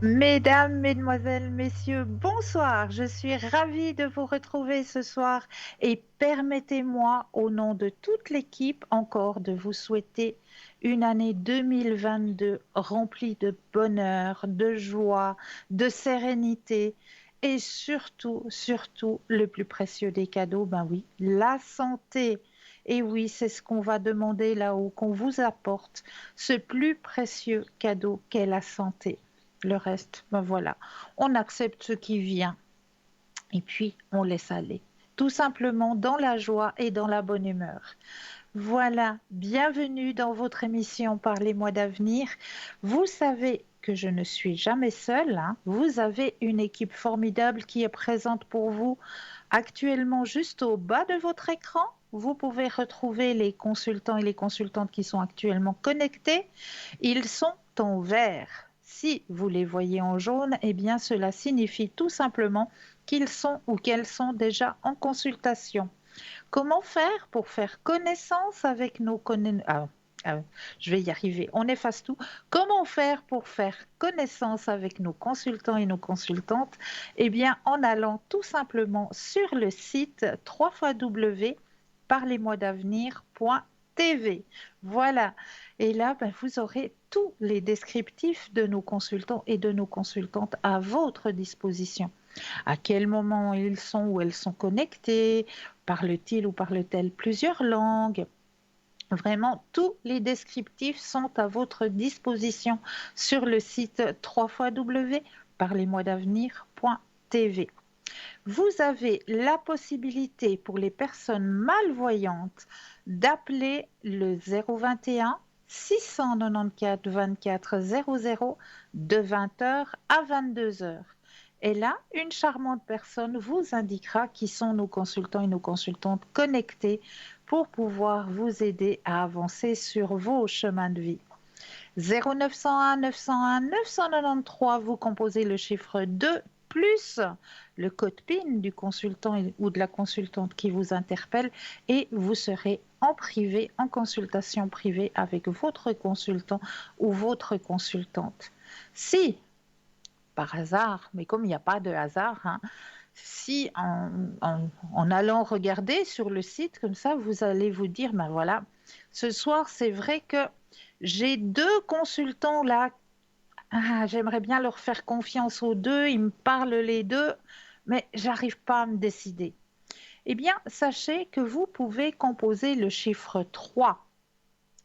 Mesdames, mesdemoiselles, messieurs, bonsoir. Je suis ravie de vous retrouver ce soir et permettez-moi, au nom de toute l'équipe, encore de vous souhaiter une année 2022 remplie de bonheur, de joie, de sérénité et surtout, surtout, le plus précieux des cadeaux, ben oui, la santé. Et oui, c'est ce qu'on va demander là-haut, qu'on vous apporte, ce plus précieux cadeau qu'est la santé. Le reste, ben voilà, on accepte ce qui vient et puis on laisse aller. Tout simplement dans la joie et dans la bonne humeur. Voilà, bienvenue dans votre émission Parlez-moi d'avenir. Vous savez que je ne suis jamais seule, hein. Vous avez une équipe formidable qui est présente pour vous actuellement juste au bas de votre écran. Vous pouvez retrouver les consultants et les consultantes qui sont actuellement connectés. Ils sont en vert. Si vous les voyez en jaune, eh bien cela signifie tout simplement qu'ils sont ou qu'elles sont déjà en consultation. Comment faire pour faire connaissance avec nos je vais y arriver, on efface tout. Comment faire pour faire connaissance avec nos consultants et nos consultantes? Eh bien, en allant tout simplement sur le site www.parlez-moi-d'avenir.tv. Voilà. Et là, ben, vous aurez tous les descriptifs de nos consultants et de nos consultantes à votre disposition. À quel moment ils sont ou elles sont connectés, parle-t-il ou parle-t-elle plusieurs langues. Vraiment, tous les descriptifs sont à votre disposition sur le site www.parlez-moi-d'avenir.tv. Vous avez la possibilité pour les personnes malvoyantes d'appeler le 021 694 24 00 de 20h à 22h. Et là, une charmante personne vous indiquera qui sont nos consultants et nos consultantes connectés pour pouvoir vous aider à avancer sur vos chemins de vie. 0901 901 993, vous composez le chiffre 2 plus le code PIN du consultant ou de la consultante qui vous interpelle et vous serez en privé, en consultation privée avec votre consultant ou votre consultante. Si par hasard, mais comme il n'y a pas de hasard, hein, si en allant regarder sur le site, comme ça, vous allez vous dire, ben voilà, ce soir, c'est vrai que j'ai deux consultants là, j'aimerais bien leur faire confiance aux deux, ils me parlent les deux, mais j'arrive pas à me décider. Eh bien, sachez que vous pouvez composer le chiffre 3.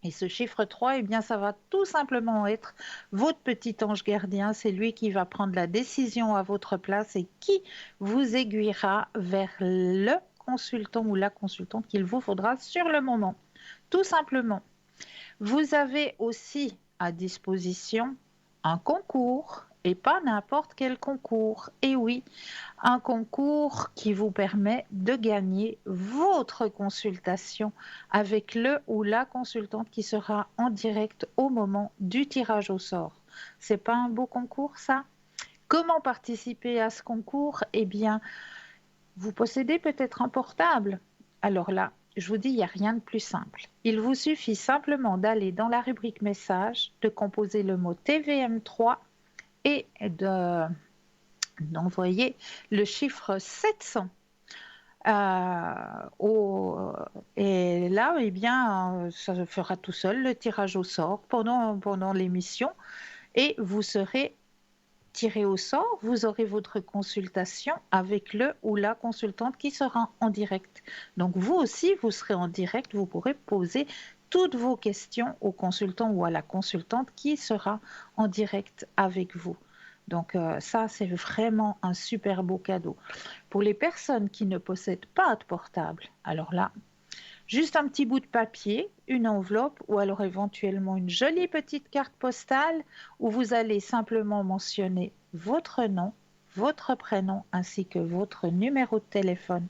Et ce chiffre 3, eh bien, ça va tout simplement être votre petit ange gardien. C'est lui qui va prendre la décision à votre place et qui vous aiguillera vers le consultant ou la consultante qu'il vous faudra sur le moment. Tout simplement. Vous avez aussi à disposition un concours et pas n'importe quel concours. Et oui, un concours qui vous permet de gagner votre consultation avec le ou la consultante qui sera en direct au moment du tirage au sort. C'est pas un beau concours ça? Comment participer à ce concours? Eh bien, vous possédez peut-être un portable. Alors là, je vous dis, il n'y a rien de plus simple. Il vous suffit simplement d'aller dans la rubrique message, de composer le mot TVM3 et d'envoyer le chiffre 700. Et là, eh bien, ça se fera tout seul le tirage au sort pendant l'émission et vous serez tiré au sort, vous aurez votre consultation avec le ou la consultante qui sera en direct. Donc vous aussi, vous serez en direct, vous pourrez poser toutes vos questions au consultant ou à la consultante qui sera en direct avec vous. Donc ça, c'est vraiment un super beau cadeau. Pour les personnes qui ne possèdent pas de portable, alors là, juste un petit bout de papier, une enveloppe ou alors éventuellement une jolie petite carte postale où vous allez simplement mentionner votre nom, votre prénom ainsi que votre numéro de téléphone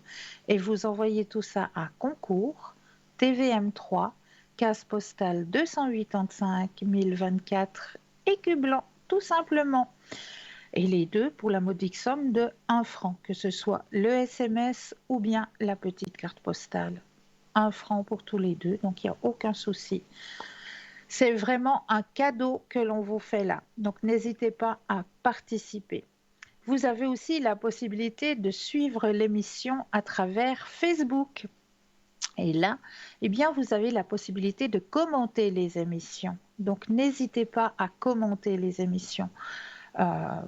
et vous envoyez tout ça à concours TVM3 case postale 285 024 écu blanc tout simplement. Et les deux pour la modique somme de 1 franc, que ce soit le SMS ou bien la petite carte postale. 1 franc pour tous les deux, donc il n'y a aucun souci. C'est vraiment un cadeau que l'on vous fait là. Donc n'hésitez pas à participer. Vous avez aussi la possibilité de suivre l'émission à travers Facebook. Et là, eh bien, vous avez la possibilité de commenter les émissions. Donc n'hésitez pas à commenter les émissions.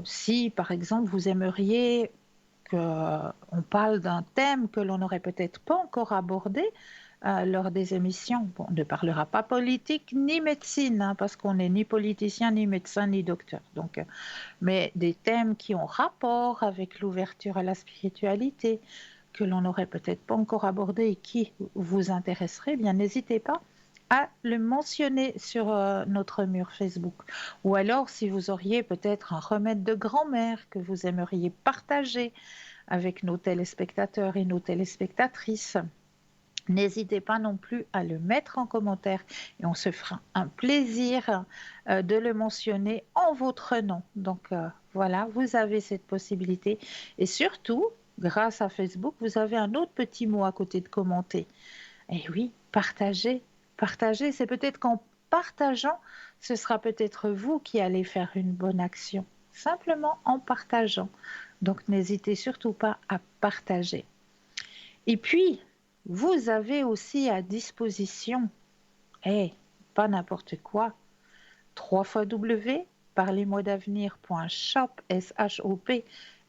Si, par exemple, vous aimeriez qu'on parle d'un thème que l'on n'aurait peut-être pas encore abordé lors des émissions. Bon, on ne parlera pas politique ni médecine, hein, parce qu'on n'est ni politicien, ni médecin, ni docteur. Donc, mais des thèmes qui ont rapport avec l'ouverture à la spiritualité, que l'on n'aurait peut-être pas encore abordé et qui vous intéresseraient, eh bien n'hésitez pas à le mentionner sur notre mur Facebook. Ou alors, si vous auriez peut-être un remède de grand-mère que vous aimeriez partager avec nos téléspectateurs et nos téléspectatrices, n'hésitez pas non plus à le mettre en commentaire et on se fera un plaisir de le mentionner en votre nom. Donc voilà, vous avez cette possibilité. Et surtout, grâce à Facebook, vous avez un autre petit mot à côté de commenter. Et oui, partager. Partager, c'est peut-être qu'en partageant, ce sera peut-être vous qui allez faire une bonne action. Simplement en partageant. Donc n'hésitez surtout pas à partager. Et puis, vous avez aussi à disposition, et pas n'importe quoi, 3 fois W, parlez-moi-d'avenir.shop, S-H-O-P,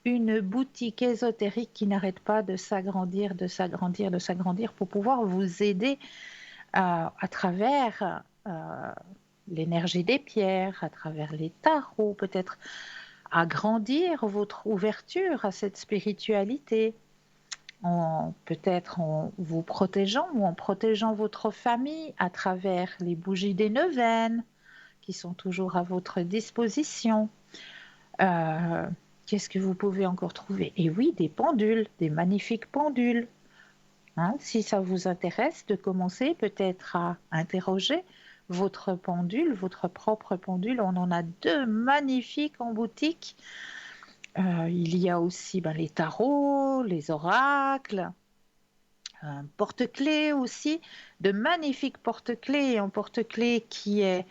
une boutique ésotérique qui n'arrête pas de s'agrandir, de s'agrandir, de s'agrandir pour pouvoir vous aider à travers l'énergie des pierres, à travers les tarots, peut-être agrandir votre ouverture à cette spiritualité, peut-être en vous protégeant ou en protégeant votre famille à travers les bougies des neuvaines qui sont toujours à votre disposition. Qu'est-ce que vous pouvez encore trouver? Et oui, des pendules, des magnifiques pendules. Hein, si ça vous intéresse de commencer peut-être à interroger votre pendule, votre propre pendule, on en a 2 magnifiques en boutique. Il y a aussi les tarots, les oracles, un porte-clés aussi, de magnifiques porte-clés, un porte-clés qui est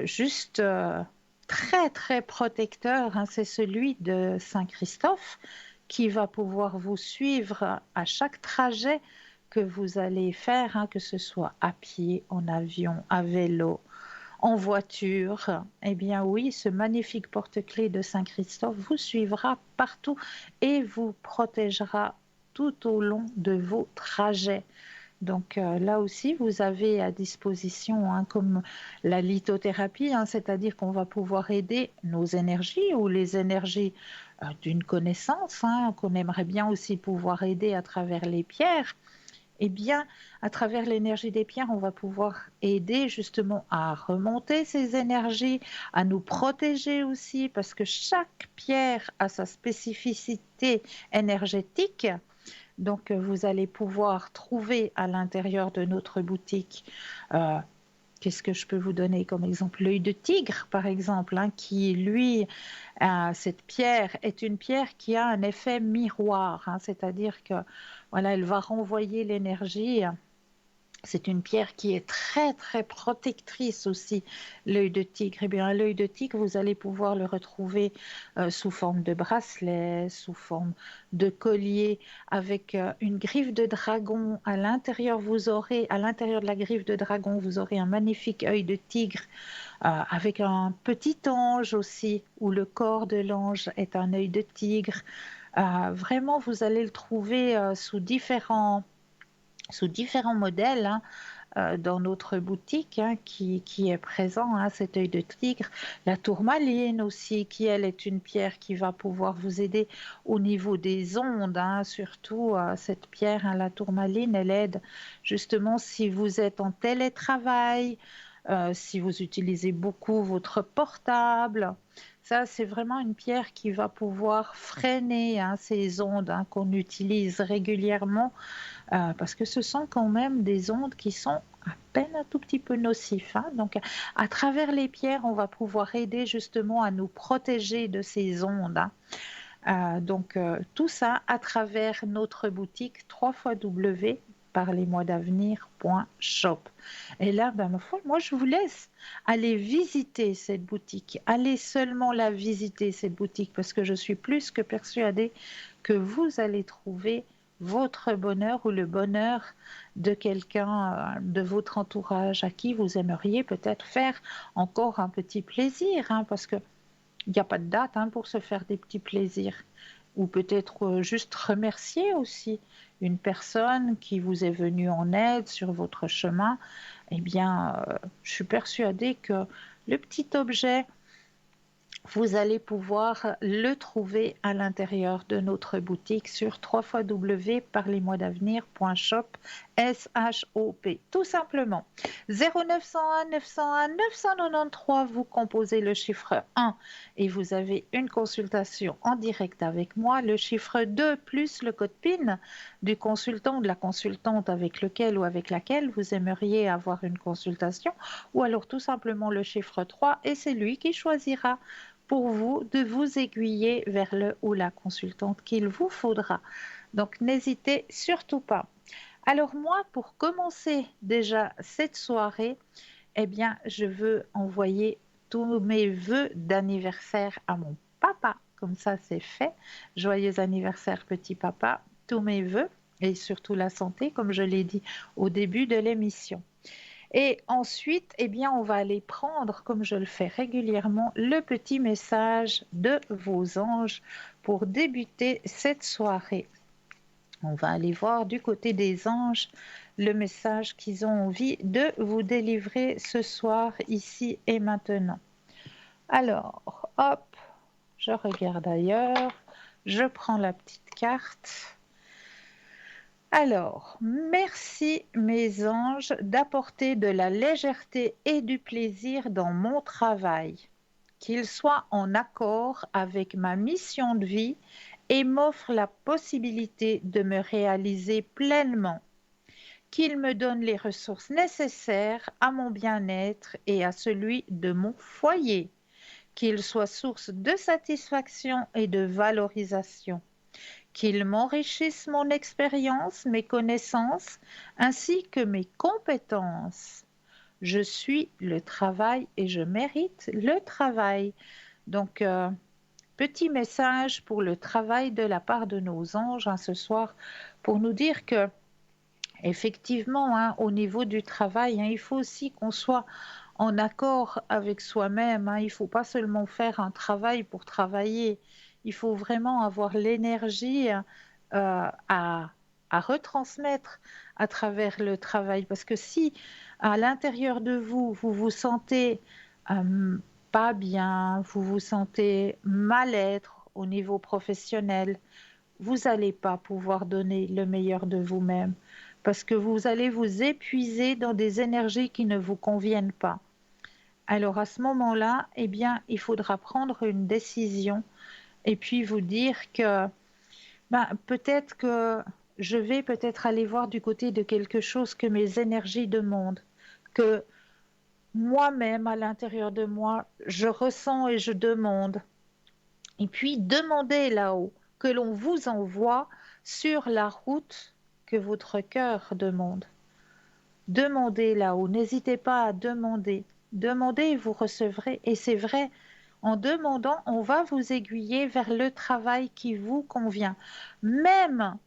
juste très très protecteur, hein, c'est celui de Saint Christophe qui va pouvoir vous suivre à chaque trajet que vous allez faire, hein, que ce soit à pied, en avion, à vélo, en voiture. Eh bien oui, ce magnifique porte-clés de Saint Christophe vous suivra partout et vous protégera tout au long de vos trajets. Donc là aussi, vous avez à disposition, hein, comme la lithothérapie, hein, c'est-à-dire qu'on va pouvoir aider nos énergies ou les énergies d'une connaissance, hein, qu'on aimerait bien aussi pouvoir aider à travers les pierres. Eh bien, à travers l'énergie des pierres, on va pouvoir aider justement à remonter ces énergies, à nous protéger aussi, parce que chaque pierre a sa spécificité énergétique. Donc, vous allez pouvoir trouver à l'intérieur de notre boutique, qu'est-ce que je peux vous donner comme exemple? L'œil de tigre, par exemple, hein, qui, lui, cette pierre est une pierre qui a un effet miroir, hein, c'est-à-dire que, voilà, elle va renvoyer l'énergie. C'est une pierre qui est très très protectrice aussi, l'œil de tigre. Eh bien, l'œil de tigre, vous allez pouvoir le retrouver sous forme de bracelet, sous forme de collier, avec une griffe de dragon. À l'intérieur, à l'intérieur de la griffe de dragon, vous aurez un magnifique œil de tigre avec un petit ange aussi, où le corps de l'ange est un œil de tigre. Vraiment, vous allez le trouver sous différents modèles, hein, dans notre boutique, hein, qui est présent, hein, cet œil de tigre. La tourmaline aussi, qui elle est une pierre qui va pouvoir vous aider au niveau des ondes, hein, surtout cette pierre, hein, la tourmaline, elle aide justement si vous êtes en télétravail, si vous utilisez beaucoup votre portable. Ça, c'est vraiment une pierre qui va pouvoir freiner, hein, ces ondes, hein, qu'on utilise régulièrement parce que ce sont quand même des ondes qui sont à peine un tout petit peu nocifs, hein. Donc, à travers les pierres, on va pouvoir aider justement à nous protéger de ces ondes, hein. Donc, tout ça à travers notre boutique 3 W www.parlezmoi-d'avenir.shop. Et là, ben, ma foi, moi, je vous laisse aller visiter cette boutique. Allez seulement la visiter, cette boutique, parce que je suis plus que persuadée que vous allez trouver votre bonheur ou le bonheur de quelqu'un de votre entourage à qui vous aimeriez peut-être faire encore un petit plaisir, hein, parce que il n'y a pas de date hein, pour se faire des petits plaisirs. Ou peut-être juste remercier aussi une personne qui vous est venue en aide sur votre chemin. Eh bien, je suis persuadée que le petit objet, vous allez pouvoir le trouver à l'intérieur de notre boutique sur www.parlezmoi-d'avenir.shop, S-H-O-P, tout simplement. 0901 901 993, vous composez le chiffre 1 et vous avez une consultation en direct avec moi, le chiffre 2 plus le code PIN du consultant ou de la consultante avec lequel ou avec laquelle vous aimeriez avoir une consultation, ou alors tout simplement le chiffre 3 et c'est lui qui choisira pour vous de vous aiguiller vers le ou la consultante qu'il vous faudra. Donc n'hésitez surtout pas. Alors moi, pour commencer déjà cette soirée, eh bien, je veux envoyer tous mes vœux d'anniversaire à mon papa. Comme ça, c'est fait. Joyeux anniversaire, petit papa. Tous mes vœux et surtout la santé, comme je l'ai dit au début de l'émission. Et ensuite, eh bien, on va aller prendre, comme je le fais régulièrement, le petit message de vos anges pour débuter cette soirée. On va aller voir du côté des anges le message qu'ils ont envie de vous délivrer ce soir, ici et maintenant. Alors, hop, je regarde ailleurs, je prends la petite carte. Alors, merci mes anges d'apporter de la légèreté et du plaisir dans mon travail, qu'il soit en accord avec ma mission de vie et m'offre la possibilité de me réaliser pleinement, qu'il me donne les ressources nécessaires à mon bien-être et à celui de mon foyer, qu'il soit source de satisfaction et de valorisation, qu'il m'enrichisse mon expérience, mes connaissances, ainsi que mes compétences. Je suis le travail et je mérite le travail. Donc, petit message pour le travail de la part de nos anges hein, ce soir, pour nous dire que, effectivement, hein, au niveau du travail, hein, il faut aussi qu'on soit en accord avec soi-même. Hein. Il ne faut pas seulement faire un travail pour travailler. Il faut vraiment avoir l'énergie à retransmettre à travers le travail. Parce que si à l'intérieur de vous, vous vous sentez pas bien, vous vous sentez mal-être au niveau professionnel, vous n'allez pas pouvoir donner le meilleur de vous-même parce que vous allez vous épuiser dans des énergies qui ne vous conviennent pas. Alors à ce moment-là, eh bien, il faudra prendre une décision et puis vous dire que peut-être que je vais peut-être aller voir du côté de quelque chose que mes énergies demandent, que moi-même à l'intérieur de moi, je ressens et je demande. Et puis demandez là-haut que l'on vous envoie sur la route que votre cœur demande. Demandez là-haut, n'hésitez pas à demander. Demandez et vous recevrez. Et c'est vrai, en demandant, on va vous aiguiller vers le travail qui vous convient. Même,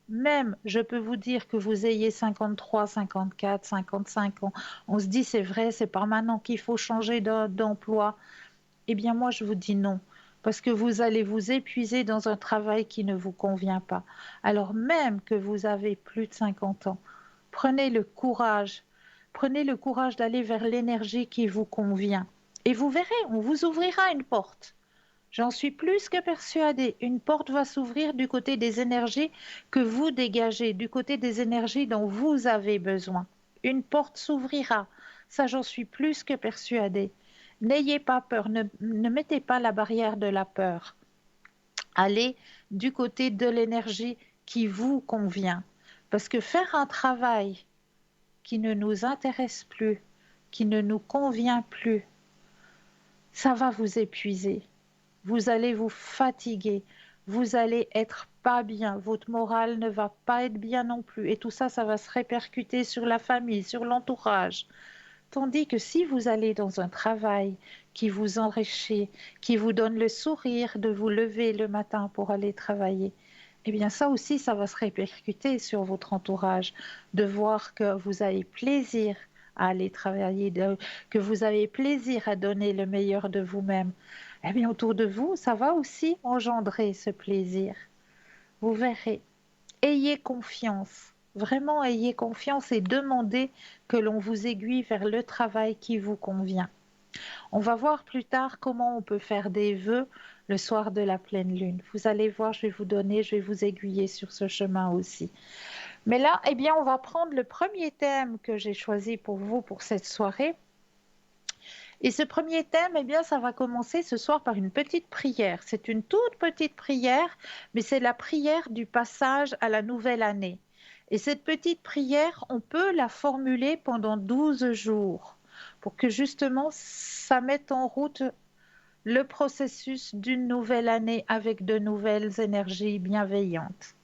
je peux vous dire que vous ayez 53, 54, 55 ans. On se dit, c'est vrai, c'est pas maintenant qu'il faut changer d'emploi. Eh bien, moi, je vous dis non. Parce que vous allez vous épuiser dans un travail qui ne vous convient pas. Alors même que vous avez plus de 50 ans, prenez le courage. Prenez le courage d'aller vers l'énergie qui vous convient. Et vous verrez, on vous ouvrira une porte. J'en suis plus que persuadée. Une porte va s'ouvrir du côté des énergies que vous dégagez, du côté des énergies dont vous avez besoin. Une porte s'ouvrira. Ça, j'en suis plus que persuadée. N'ayez pas peur, ne mettez pas la barrière de la peur. Allez du côté de l'énergie qui vous convient. Parce que faire un travail qui ne nous intéresse plus, qui ne nous convient plus, ça va vous épuiser. Vous allez vous fatiguer. vous allez être pas bien, votre morale ne va pas être bien non plus. Et tout ça, ça va se répercuter sur la famille, sur l'entourage. Tandis que si vous allez dans un travail qui vous enrichit, qui vous donne le sourire de vous lever le matin pour aller travailler, eh bien ça aussi, ça va se répercuter sur votre entourage, de voir que vous avez plaisir à aller travailler, que vous avez plaisir à donner le meilleur de vous-même. Eh bien autour de vous, ça va aussi engendrer ce plaisir. Vous verrez. Ayez confiance, vraiment ayez confiance et demandez que l'on vous aiguille vers le travail qui vous convient. On va voir plus tard comment on peut faire des vœux le soir de la pleine lune. Vous allez voir, je vais vous aiguiller sur ce chemin aussi. Mais là, eh bien, on va prendre le premier thème que j'ai choisi pour vous pour cette soirée. Et ce premier thème, eh bien, ça va commencer ce soir par une petite prière. C'est une toute petite prière, mais c'est la prière du passage à la nouvelle année. Et cette petite prière, on peut la formuler pendant 12 jours pour que justement ça mette en route le processus d'une nouvelle année avec de nouvelles énergies bienveillantes.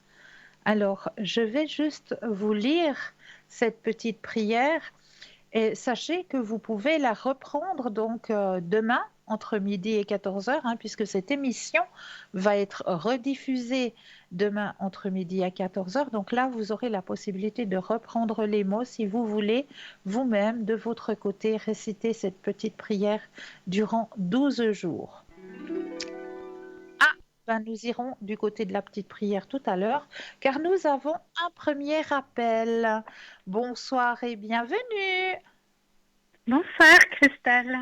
Alors, je vais juste vous lire cette petite prière et sachez que vous pouvez la reprendre donc demain entre midi et 14 heures, hein, puisque cette émission va être rediffusée demain entre midi et 14 heures. Donc là, vous aurez la possibilité de reprendre les mots si vous voulez vous-même, de votre côté, réciter cette petite prière durant 12 jours. Ah, ben nous irons du côté de la petite prière tout à l'heure, car nous avons un premier appel. Bonsoir et bienvenue. Bonsoir Christelle.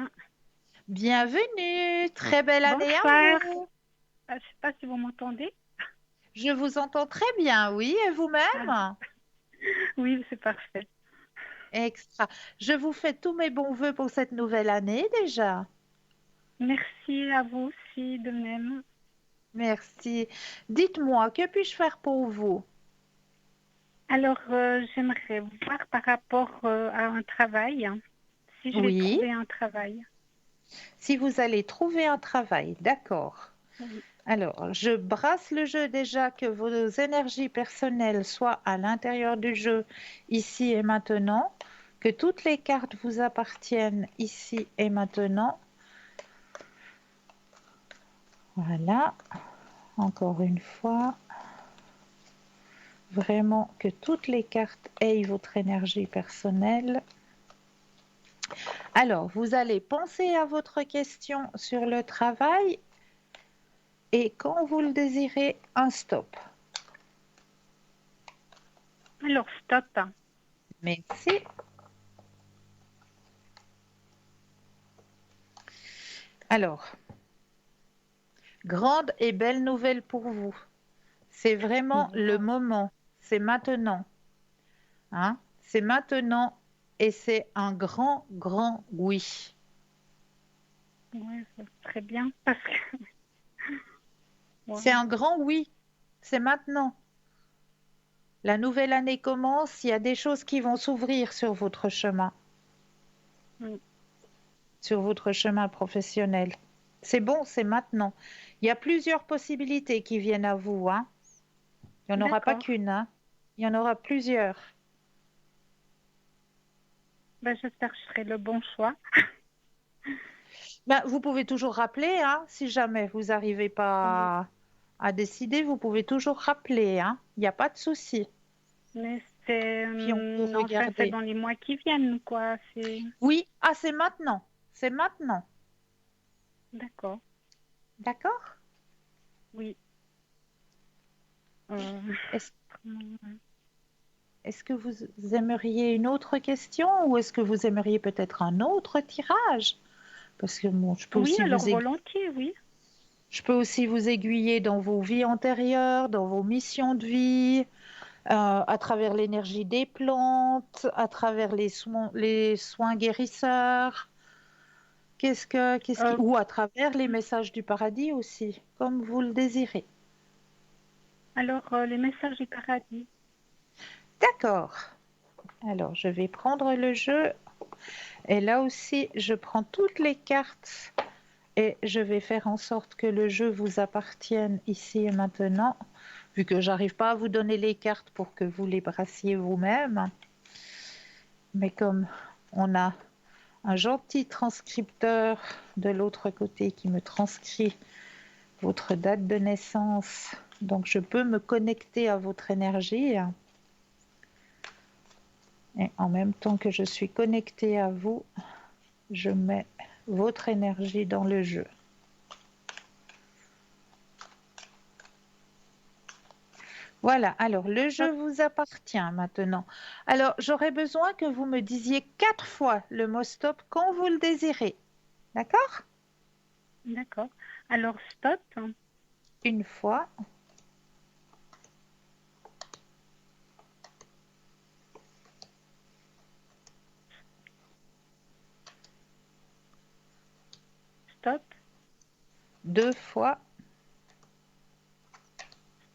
Bienvenue, très belle année à Bonsoir. vous. Je ne sais pas si vous m'entendez. Je vous entends très bien, oui, et Ah, vous-même? oui, c'est parfait. Extra. Je vous fais tous mes bons voeux pour cette nouvelle année déjà. Merci à vous aussi de même. Merci. Dites-moi, que puis-je faire pour vous? Alors, j'aimerais voir par rapport à un travail, hein, si je vais Oui, trouver un travail. si vous allez trouver un travail, d'accord. Oui, Alors, je brasse le jeu déjà que vos énergies personnelles soient à l'intérieur du jeu ici et maintenant, que toutes les cartes vous appartiennent ici et maintenant. Voilà, encore une fois, vraiment que toutes les cartes aient votre énergie personnelle. Alors, vous allez penser à votre question sur le travail et quand vous le désirez, un stop. alors stop. Merci. Alors, grande et belle nouvelle pour vous. C'est vraiment le Wow. moment. C'est maintenant. Hein? C'est maintenant et c'est un grand, grand oui. Ouais, c'est très bien parce que C'est wow. un grand oui. C'est maintenant. La nouvelle année commence, il y a des choses qui vont s'ouvrir sur votre chemin, Oui, sur votre chemin professionnel. C'est bon, c'est maintenant. Il y a plusieurs possibilités qui viennent à vous, hein. Il n'y en aura pas d'accord. qu'une, hein. Il y en aura plusieurs. Ben, j'espère que je ferai le bon choix. Ben, vous pouvez toujours rappeler, hein, si jamais vous n'arrivez Oui. pas à décider, vous pouvez toujours rappeler, hein. Il n'y a pas de souci. Mais c'est Puis on peut enfin c'est regarder. dans les mois qui viennent, quoi. C'est Oui, ah, c'est maintenant. C'est maintenant. d'accord. D'accord? Oui. Euh, Est-ce, comment- est-ce que vous aimeriez une autre question ou est-ce que vous aimeriez peut-être un autre tirage? Parce que bon, Oui, alors volontiers, oui. je peux aussi vous aiguiller dans vos vies antérieures, dans vos missions de vie, à travers l'énergie des plantes, à travers les soins guérisseurs. Euh, Ou à travers les messages du paradis aussi, comme vous le désirez. alors, les messages du paradis. D'accord. Alors, je vais prendre le jeu. Et là aussi, je prends toutes les cartes Et je vais faire en sorte que le jeu vous appartienne ici et maintenant, vu que j'arrive pas à vous donner les cartes pour que vous les brassiez vous-même. Mais comme on a un gentil transcripteur de l'autre côté qui me transcrit votre date de naissance, donc je peux me connecter à votre énergie. Et en même temps que je suis connectée à vous, je mets votre énergie dans le jeu. Voilà, alors le jeu vous appartient maintenant. Alors, j'aurais besoin que vous me disiez 4 fois le mot stop quand vous le désirez. D'accord? D'accord. Alors, stop, Une fois, stop, 2 fois,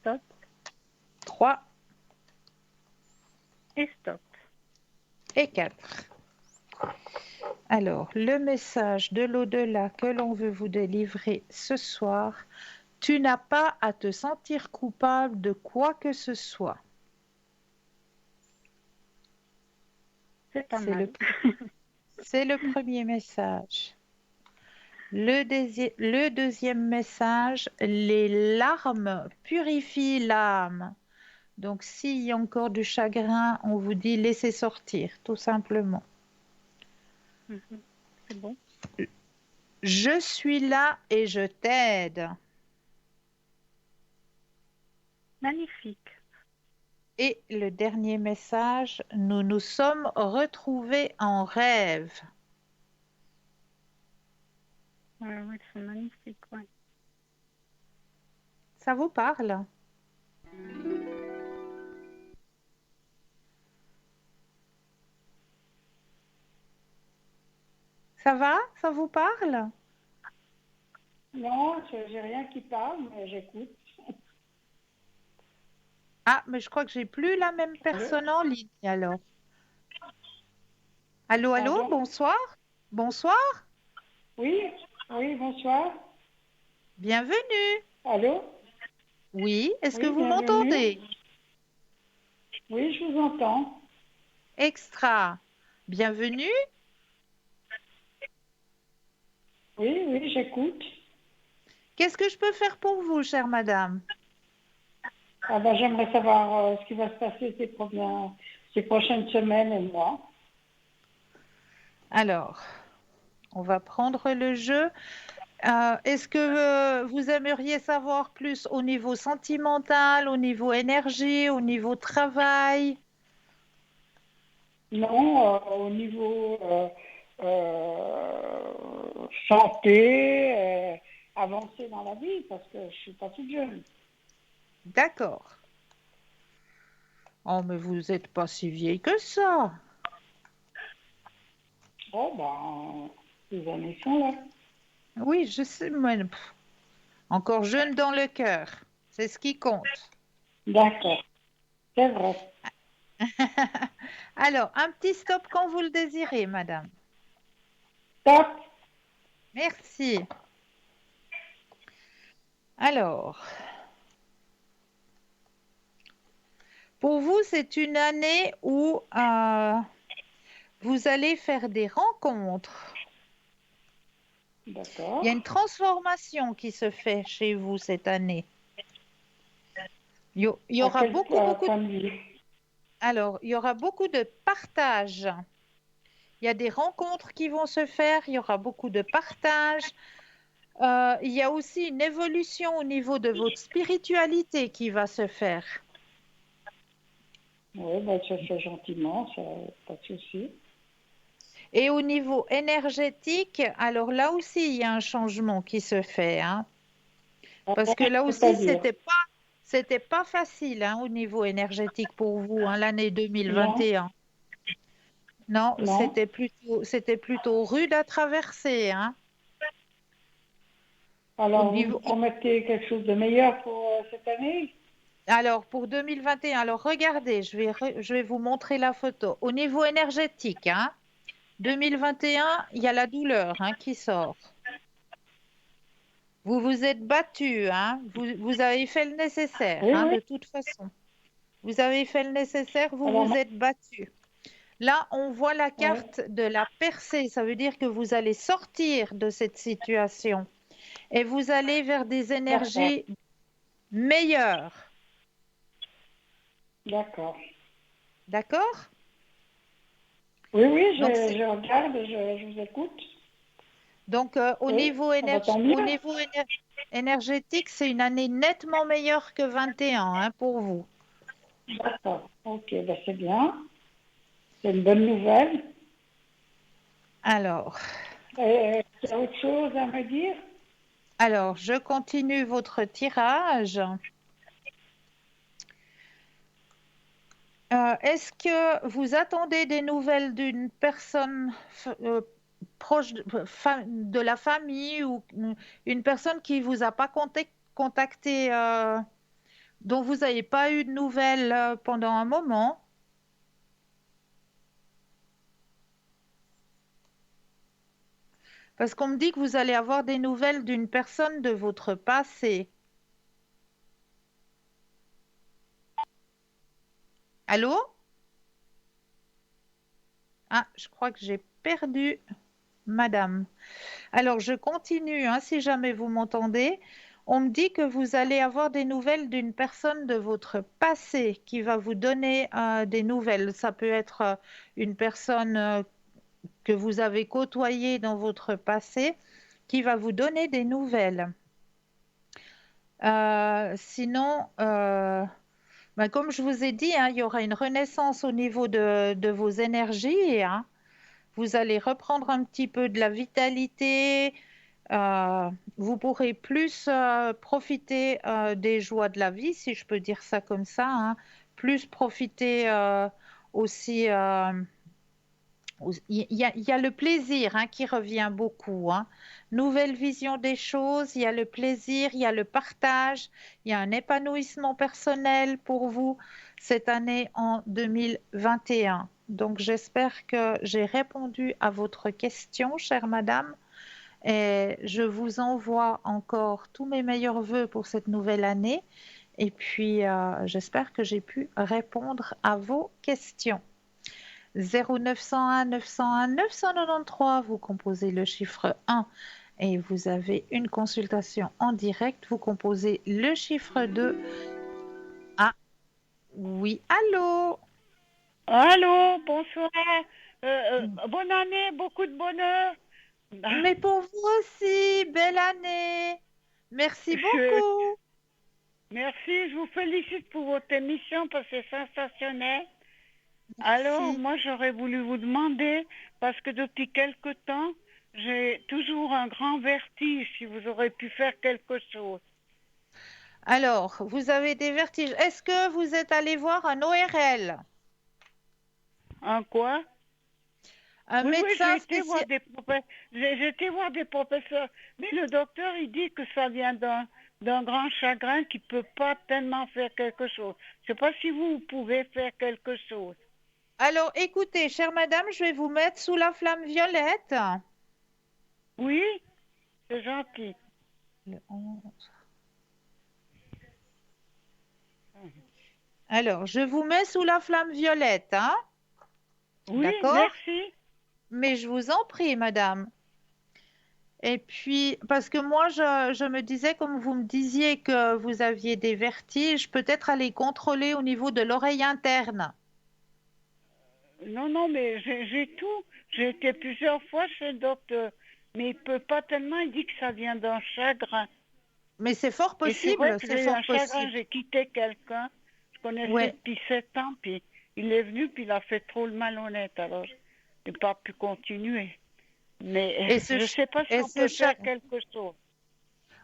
stop 3 et stop. et 4. Alors, le message de l'au-delà que l'on veut vous délivrer ce soir, tu n'as pas à te sentir coupable de quoi que ce soit. C'est pas C'est mal. le premier message. Le deuxième message, les larmes purifient l'âme. Donc, s'il y a encore du chagrin, on vous dit laissez sortir, tout simplement. Mhm. C'est bon. Je suis là et je t'aide. Magnifique. Et le dernier message, nous nous sommes retrouvés en rêve. Ouais, ouais, c'est magnifique, ouais. Ça vous parle? Ça va? Ça vous parle? Non, j'ai rien qui parle, mais j'écoute. Ah, mais je crois que j'ai plus la même Allô? personne en ligne alors. Allô, allô, Pardon? bonsoir. Bonsoir, Oui? Oui, bonsoir. bienvenue. Allô? Oui, est-ce que Oui, vous bienvenue. m'entendez? Oui, je vous entends. Extra. Bienvenue. Oui, oui, j'écoute. Qu'est-ce que je peux faire pour vous, chère madame? Ah ben, j'aimerais savoir ce qui va se passer ces prochaines semaines et mois. Alors, on va prendre le jeu. Est-ce que vous aimeriez savoir plus au niveau sentimental, au niveau énergie, au niveau travail? Non, au niveau santé, avancer dans la vie, parce que je suis pas toute jeune. D'accord. Oh, mais vous n'êtes pas si vieille que ça. Oh ben, les années sont là. Oui, je sais, mais encore jeune dans le cœur. C'est ce qui compte. D'accord, c'est vrai. Alors, un petit stop quand vous le désirez, madame. Top. Merci. Alors, pour vous, c'est une année où vous allez faire des rencontres. Il y a D'accord. une transformation qui se fait chez vous cette année. Il y À aura quel beaucoup. point de vue? Alors, il y aura beaucoup de partage. Il y a des rencontres qui vont se faire. Il y aura beaucoup de partage. Il y a aussi une évolution au niveau de votre spiritualité qui va se faire. Oui, ben, ça fait gentiment, ça, pas de souci. Et au niveau énergétique, alors là aussi, il y a un changement qui se fait, hein. Parce que là aussi, C'est-à-dire? c'était pas facile, hein, au niveau énergétique pour vous, hein, l'année Non, 2021. Non, non. c'était plutôt rude à traverser, hein. Au Alors, vous me niveau, promettez quelque chose de meilleur pour cette année? alors, pour 2021, alors regardez, je vais vous montrer la photo. Au niveau énergétique, hein, 2021, il y a la douleur, hein, qui sort. Vous vous êtes battu, hein? Vous avez fait le nécessaire, Oui, hein, oui. de toute façon. Vous avez fait le nécessaire, vous Alors, vous êtes battu. Là, on voit la ouais, carte de la percée. Ça veut dire que vous allez sortir de cette situation et vous allez vers des d'accord, énergies meilleures. d'accord. D'accord? Oui, oui, Donc, c'est- je regarde, je vous écoute. Au Oui, niveau, ça va tant mieux. énergétique, c'est une année nettement meilleure que 21, hein, pour vous. D'accord. Ok, ben c'est bien. C'est une bonne nouvelle. Alors, Tu as autre chose à me dire? je continue votre tirage. Est-ce que vous attendez des nouvelles d'une personne proche de la famille ou une personne qui vous a pas contacté, dont vous n'avez pas eu de nouvelles pendant un moment? Parce qu'on me dit que vous allez avoir des nouvelles d'une personne de votre passé. Allô? Ah, je crois que j'ai perdu madame. Alors, je continue, hein, si jamais vous m'entendez. On me dit que vous allez avoir des nouvelles d'une personne de votre passé qui va vous donner des nouvelles. Ça peut être une personne que vous avez côtoyée dans votre passé qui va vous donner des nouvelles. Sinon, comme je vous ai dit, hein, il y aura une renaissance au niveau de vos énergies, hein. Vous allez reprendre un petit peu de la vitalité. Euh, Vous pourrez plus profiter des joies de la vie, si je peux dire ça comme ça, hein. Plus profiter aussi. Il y a le plaisir, hein, qui revient beaucoup, hein. Nouvelle vision des choses, il y a le plaisir, il y a le partage, il y a un épanouissement personnel pour vous cette année en 2021. Donc j'espère que j'ai répondu à votre question, chère madame. Et je vous envoie encore tous mes meilleurs voeux pour cette nouvelle année. Et puis, j'espère que j'ai pu répondre à vos questions. 0901 901 993, vous composez le chiffre 1 et vous avez une consultation en direct. Vous composez le chiffre 2. Ah, oui, allô? Allô, bonsoir. Bonne année, beaucoup de bonheur. Ah, Mais pour vous aussi, belle année. Merci Je, beaucoup. merci, je vous félicite pour votre émission parce que c'est sensationnel. Alors, Merci. moi, j'aurais voulu vous demander, parce que depuis quelque temps, j'ai toujours un grand vertige, si vous aurez pu faire quelque chose. Alors, vous avez des vertiges. Est-ce que vous êtes allé voir un ORL, Un quoi? un Oui, oui, médecin spécial? j'ai été voir des professeurs, mais le docteur, il dit que ça vient d'un grand chagrin qui peut pas tellement faire quelque chose. Je sais pas si vous pouvez faire quelque chose. Alors, écoutez, chère madame, je vais vous mettre sous la flamme violette. Oui, c'est gentil. Le 11. Alors, je vous mets sous la flamme violette, hein? Oui, D'accord? merci. Mais je vous en prie, madame. Et puis, parce que moi, je me disais, comme vous me disiez que vous aviez des vertiges, peut-être aller contrôler au niveau de l'oreille interne. Non, non, mais j'ai tout. J'ai été plusieurs fois chez le docteur, mais il peut pas tellement. Il dit que ça vient d'un chagrin. Mais c'est fort Et c'est vrai possible, que c'est j'ai eu fort un chagrin. possible. J'ai quitté quelqu'un. Je connaissais Ouais. depuis 7 ans, puis il est venu, puis il a fait trop le malhonnête. Alors, je n'ai pas pu continuer. Mais Et je ne sais pas si et on peut ce faire chagrin. quelque chose.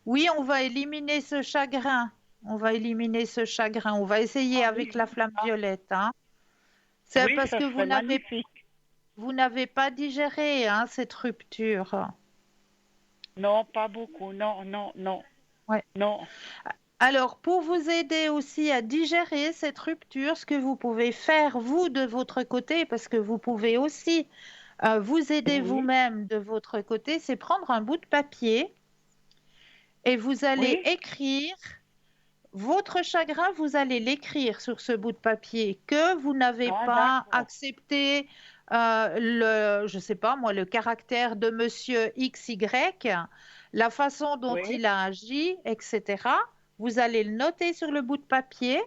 Oui, on va éliminer ce chagrin. On va éliminer ce chagrin. On va essayer Ah avec oui, la flamme ah, violette, hein. C'est oui, parce ça que serait magnifique. vous n'avez pas digéré, hein, cette rupture. Non, pas beaucoup. Non, non, non, Ouais. non. Alors, pour vous aider aussi à digérer cette rupture, ce que vous pouvez faire, vous, de votre côté, parce que vous pouvez aussi vous aider Oui, vous-même de votre côté, c'est prendre un bout de papier et vous allez Oui, écrire votre chagrin, vous allez l'écrire sur ce bout de papier que vous n'avez ah, pas d'accord. accepté je sais pas moi, le caractère de Monsieur XY, la façon dont Oui, il a agi, etc. Vous allez le noter sur le bout de papier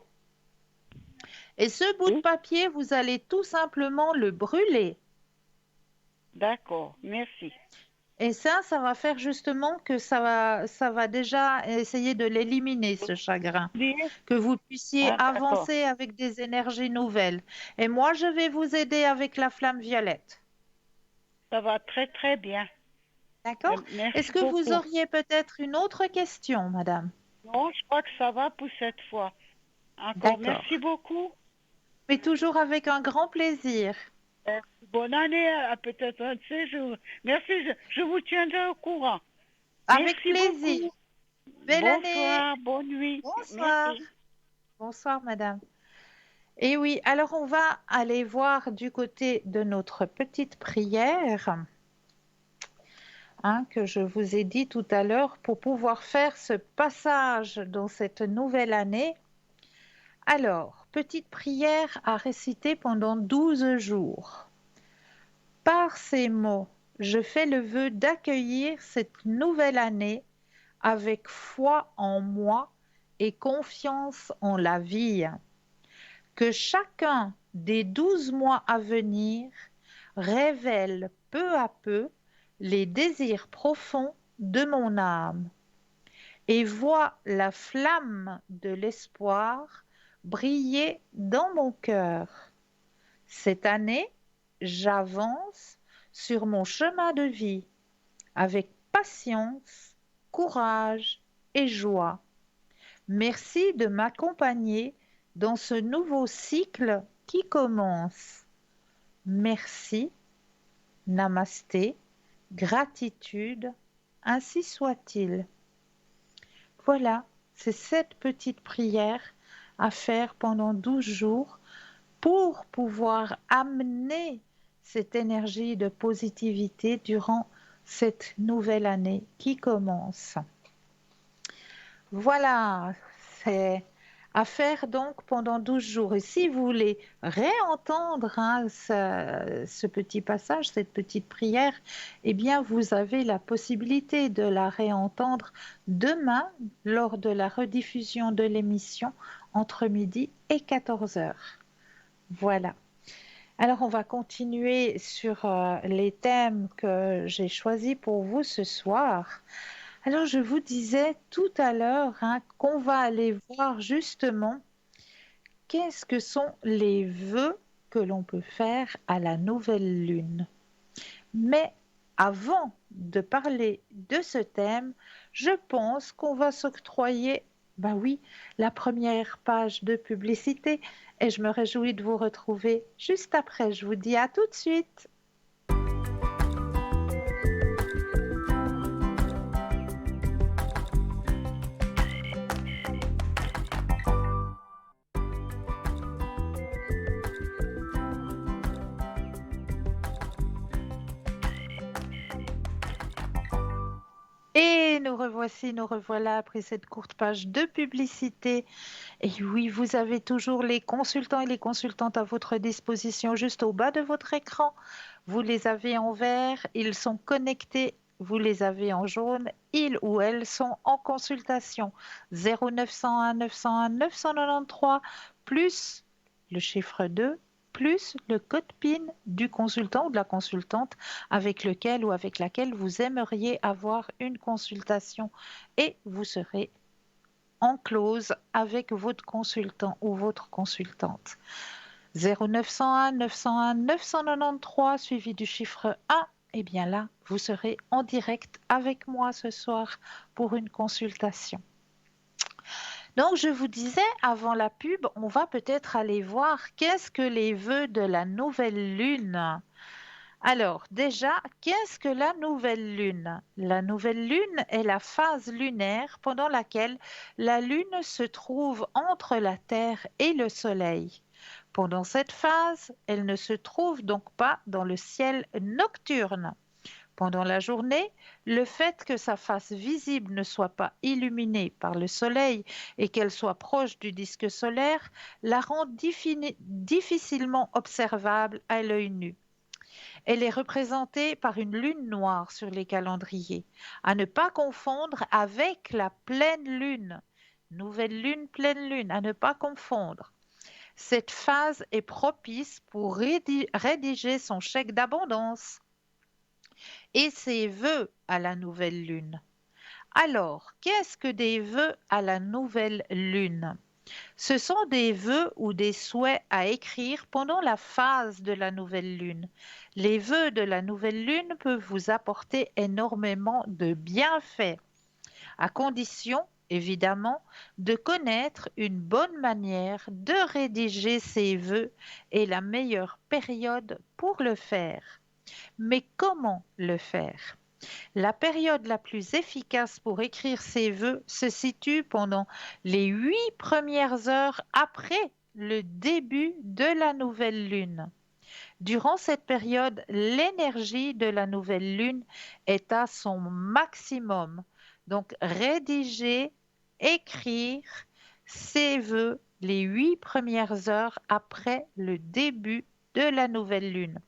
et ce bout de oui, papier, vous allez tout simplement le brûler. d'accord, merci. Et ça va faire justement que ça va déjà essayer de l'éliminer, ce chagrin, Bien. que vous puissiez Ah, d'accord. avancer avec des énergies nouvelles. Et moi, je vais vous aider avec la flamme violette. Ça va très, très bien. D'accord? Est-ce Merci que vous beaucoup. auriez peut-être une autre question, madame? Non, je crois que ça va pour cette fois. Encore, D'accord. merci beaucoup. Mais toujours avec un grand plaisir. Bonne année à peut-être un de ces jours. Merci, je vous tiendrai au courant. Avec Merci plaisir. beaucoup. Belle année. Bonsoir, bonne nuit. Bonsoir. Merci. Bonsoir, madame. Et oui, alors on va aller voir du côté de notre petite prière, hein, que je vous ai dit tout à l'heure, pour pouvoir faire ce passage dans cette nouvelle année. Alors, petite prière à réciter pendant 12 jours. Par ces mots, je fais le vœu d'accueillir cette nouvelle année avec foi en moi et confiance en la vie. Que chacun des 12 mois à venir révèle peu à peu les désirs profonds de mon âme et voit la flamme de l'espoir briller dans mon cœur. Cette année, j'avance sur mon chemin de vie avec patience, courage et joie. Merci de m'accompagner dans ce nouveau cycle qui commence. Merci, namasté, gratitude, ainsi soit-il. Voilà, c'est cette petite prière à faire pendant 12 jours pour pouvoir amener cette énergie de positivité durant cette nouvelle année qui commence. Voilà, c'est à faire donc pendant 12 jours. Et si vous voulez réentendre ce petit passage, cette petite prière, eh bien vous avez la possibilité de la réentendre demain lors de la rediffusion de l'émission entre midi et 14 heures. Voilà. Alors on va continuer sur les thèmes que j'ai choisis pour vous ce soir. Alors, je vous disais tout à l'heure qu'on va aller voir justement qu'est-ce que sont les vœux que l'on peut faire à la nouvelle lune. Mais avant de parler de ce thème, je pense qu'on va s'octroyer, ben oui, la première page de publicité et je me réjouis de vous retrouver juste après. Je vous dis à tout de suite. Et nous revoici, nous revoilà après cette courte page de publicité. Et oui, vous avez toujours les consultants et les consultantes à votre disposition juste au bas de votre écran. Vous les avez en vert, ils sont connectés. Vous les avez en jaune, ils ou elles sont en consultation. 0901 901 993 plus le chiffre 2 plus le code PIN du consultant ou de la consultante avec lequel ou avec laquelle vous aimeriez avoir une consultation et vous serez en clause avec votre consultant ou votre consultante. 0901 901 993 suivi du chiffre 1, et bien là, vous serez en direct avec moi ce soir pour une consultation. Donc, je vous disais, avant la pub, on va peut-être aller voir qu'est-ce que les vœux de la nouvelle lune. Alors, déjà, qu'est-ce que la nouvelle lune? La nouvelle lune est la phase lunaire pendant laquelle la lune se trouve entre la Terre et le Soleil. Pendant cette phase, elle ne se trouve donc pas dans le ciel nocturne. Pendant la journée, le fait que sa face visible ne soit pas illuminée par le soleil et qu'elle soit proche du disque solaire la rend difficilement observable à l'œil nu. Elle est représentée par une lune noire sur les calendriers, à ne pas confondre avec la pleine lune. Nouvelle lune, pleine lune, à ne pas confondre. Cette phase est propice pour rédiger son chèque d'abondance et ses vœux à la nouvelle lune. Alors, qu'est-ce que des vœux à la nouvelle lune? Ce sont des vœux ou des souhaits à écrire pendant la phase de la nouvelle lune. Les vœux de la nouvelle lune peuvent vous apporter énormément de bienfaits, à condition, évidemment, de connaître une bonne manière de rédiger ces vœux et la meilleure période pour le faire. Mais comment le faire? La période la plus efficace pour écrire ses vœux se situe pendant les 8 premières heures après le début de la nouvelle lune. Durant cette période, l'énergie de la nouvelle lune est à son maximum. Donc, rédiger, écrire ses vœux les 8 premières heures après le début de la nouvelle lune.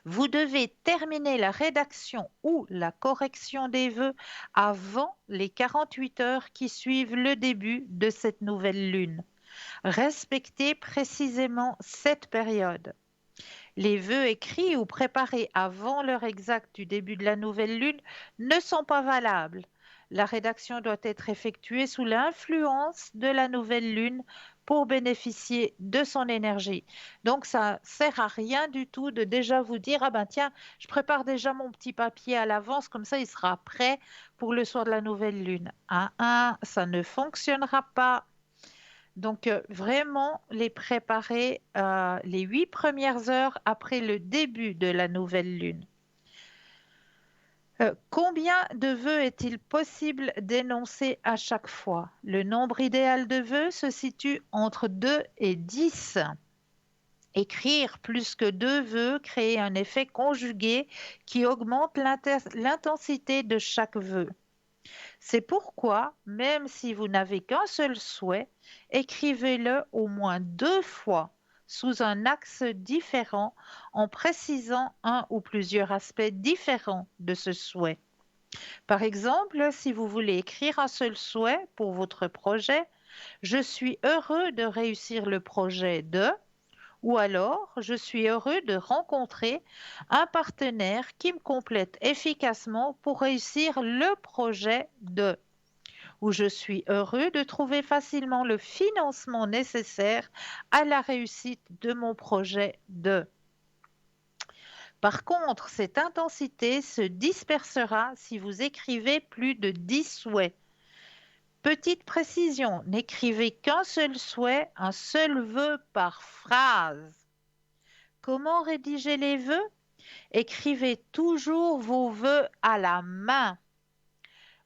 Vous devez terminer la rédaction ou la correction des vœux avant les 48 heures qui suivent le début de cette nouvelle lune. Respectez précisément cette période. Les vœux écrits ou préparés avant l'heure exacte du début de la nouvelle lune ne sont pas valables. La rédaction doit être effectuée sous l'influence de la nouvelle lune pour bénéficier de son énergie. Donc, ça ne sert à rien du tout de déjà vous dire, ah ben tiens, je prépare déjà mon petit papier à l'avance, comme ça il sera prêt pour le soir de la nouvelle lune. Ça ne fonctionnera pas. Donc, vraiment les préparer les 8 premières heures après le début de la nouvelle lune. Combien de vœux est-il possible d'énoncer à chaque fois? Le nombre idéal de vœux se situe entre 2 et 10. Écrire plus que 2 vœux crée un effet conjugué qui augmente l'intensité de chaque vœu. C'est pourquoi, même si vous n'avez qu'un seul souhait, écrivez-le au moins 2 fois sous un axe différent en précisant un ou plusieurs aspects différents de ce souhait. Par exemple, si vous voulez écrire un seul souhait pour votre projet, je suis heureux de réussir le projet de, ou alors je suis heureux de rencontrer un partenaire qui me complète efficacement pour réussir le projet de, ou je suis heureux de trouver facilement le financement nécessaire à la réussite de mon projet de. Par contre, cette intensité se dispersera si vous écrivez plus de 10 souhaits. Petite précision, n'écrivez qu'un seul souhait, un seul vœu par phrase. Comment rédiger les vœux? Écrivez toujours vos vœux à la main.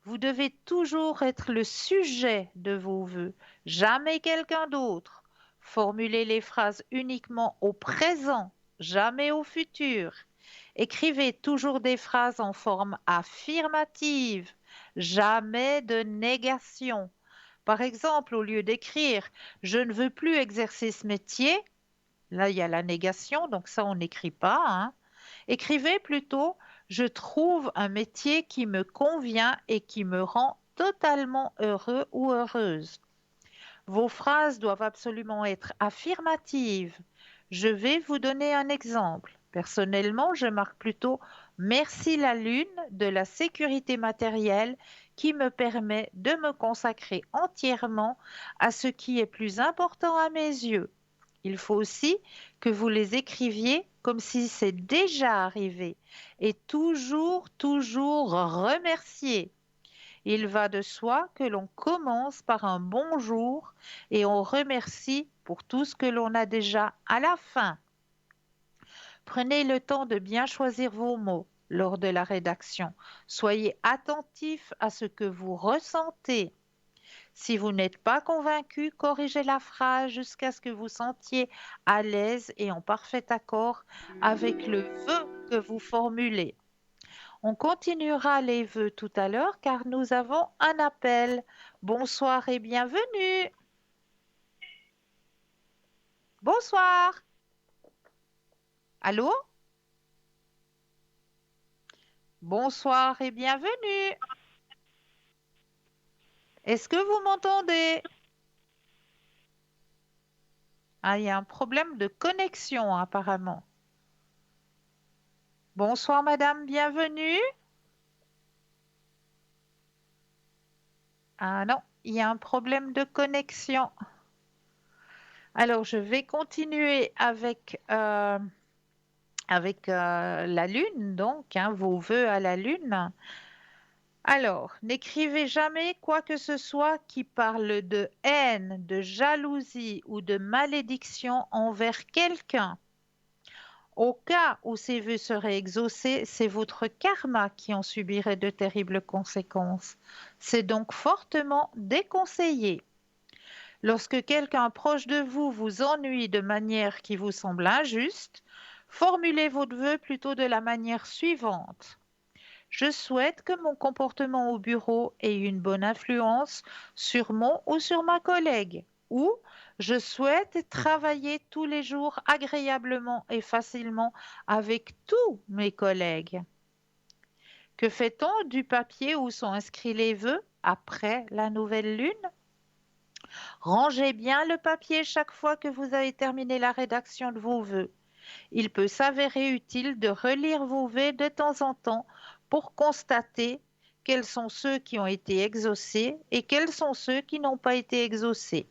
Vous devez toujours être le sujet de vos vœux, jamais quelqu'un d'autre. Formulez les phrases uniquement au présent, jamais au futur. Écrivez toujours des phrases en forme affirmative, jamais de négation. Par exemple, au lieu d'écrire « je ne veux plus exercer ce métier », là il y a la négation, donc ça on n'écrit pas, hein. Écrivez plutôt « je trouve un métier qui me convient et qui me rend totalement heureux ou heureuse ». Vos phrases doivent absolument être affirmatives. Je vais vous donner un exemple. Personnellement, je marque plutôt « Merci la Lune de la sécurité matérielle qui me permet de me consacrer entièrement à ce qui est plus important à mes yeux ». Il faut aussi que vous les écriviez comme si c'est déjà arrivé et toujours remercier. Il va de soi que l'on commence par un bonjour et on remercie pour tout ce que l'on a déjà à la fin. Prenez le temps de bien choisir vos mots lors de la rédaction. Soyez attentif à ce que vous ressentez. Si vous n'êtes pas convaincu, corrigez la phrase jusqu'à ce que vous sentiez à l'aise et en parfait accord avec le vœu que vous formulez. On continuera les vœux tout à l'heure car nous avons un appel. Bonsoir et bienvenue. Bonsoir. Allô? Bonsoir et bienvenue. Est-ce que vous m'entendez? Ah, il y a un problème de connexion apparemment. Bonsoir madame, bienvenue. Ah non, il y a un problème de connexion. Alors, je vais continuer avec la Lune, donc, hein, vos vœux à la Lune. Alors, n'écrivez jamais quoi que ce soit qui parle de haine, de jalousie ou de malédiction envers quelqu'un. Au cas où ces vœux seraient exaucés, c'est votre karma qui en subirait de terribles conséquences. C'est donc fortement déconseillé. Lorsque quelqu'un proche de vous vous ennuie de manière qui vous semble injuste, formulez votre vœu plutôt de la manière suivante. Je souhaite que mon comportement au bureau ait une bonne influence sur mon ou sur ma collègue. Ou je souhaite travailler tous les jours agréablement et facilement avec tous mes collègues. Que fait-on du papier où sont inscrits les vœux après la nouvelle lune? Rangez bien le papier chaque fois que vous avez terminé la rédaction de vos vœux. Il peut s'avérer utile de relire vos vœux de temps en temps pour constater quels sont ceux qui ont été exaucés et quels sont ceux qui n'ont pas été exaucés.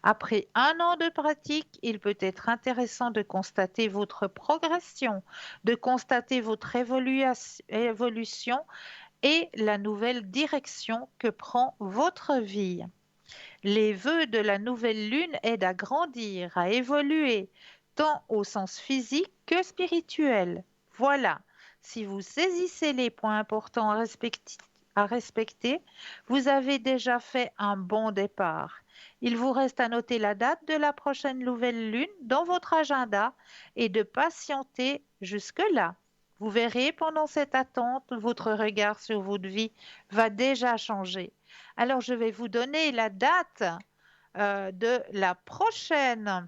Après un an de pratique, il peut être intéressant de constater votre progression, de constater votre évolution et la nouvelle direction que prend votre vie. Les vœux de la nouvelle lune aident à grandir, à évoluer, tant au sens physique que spirituel. Voilà, si vous saisissez les points importants à respecter, vous avez déjà fait un bon départ. Il vous reste à noter la date de la prochaine nouvelle lune dans votre agenda et de patienter jusque-là. Vous verrez, pendant cette attente, votre regard sur votre vie va déjà changer. Alors, je vais vous donner la date de la prochaine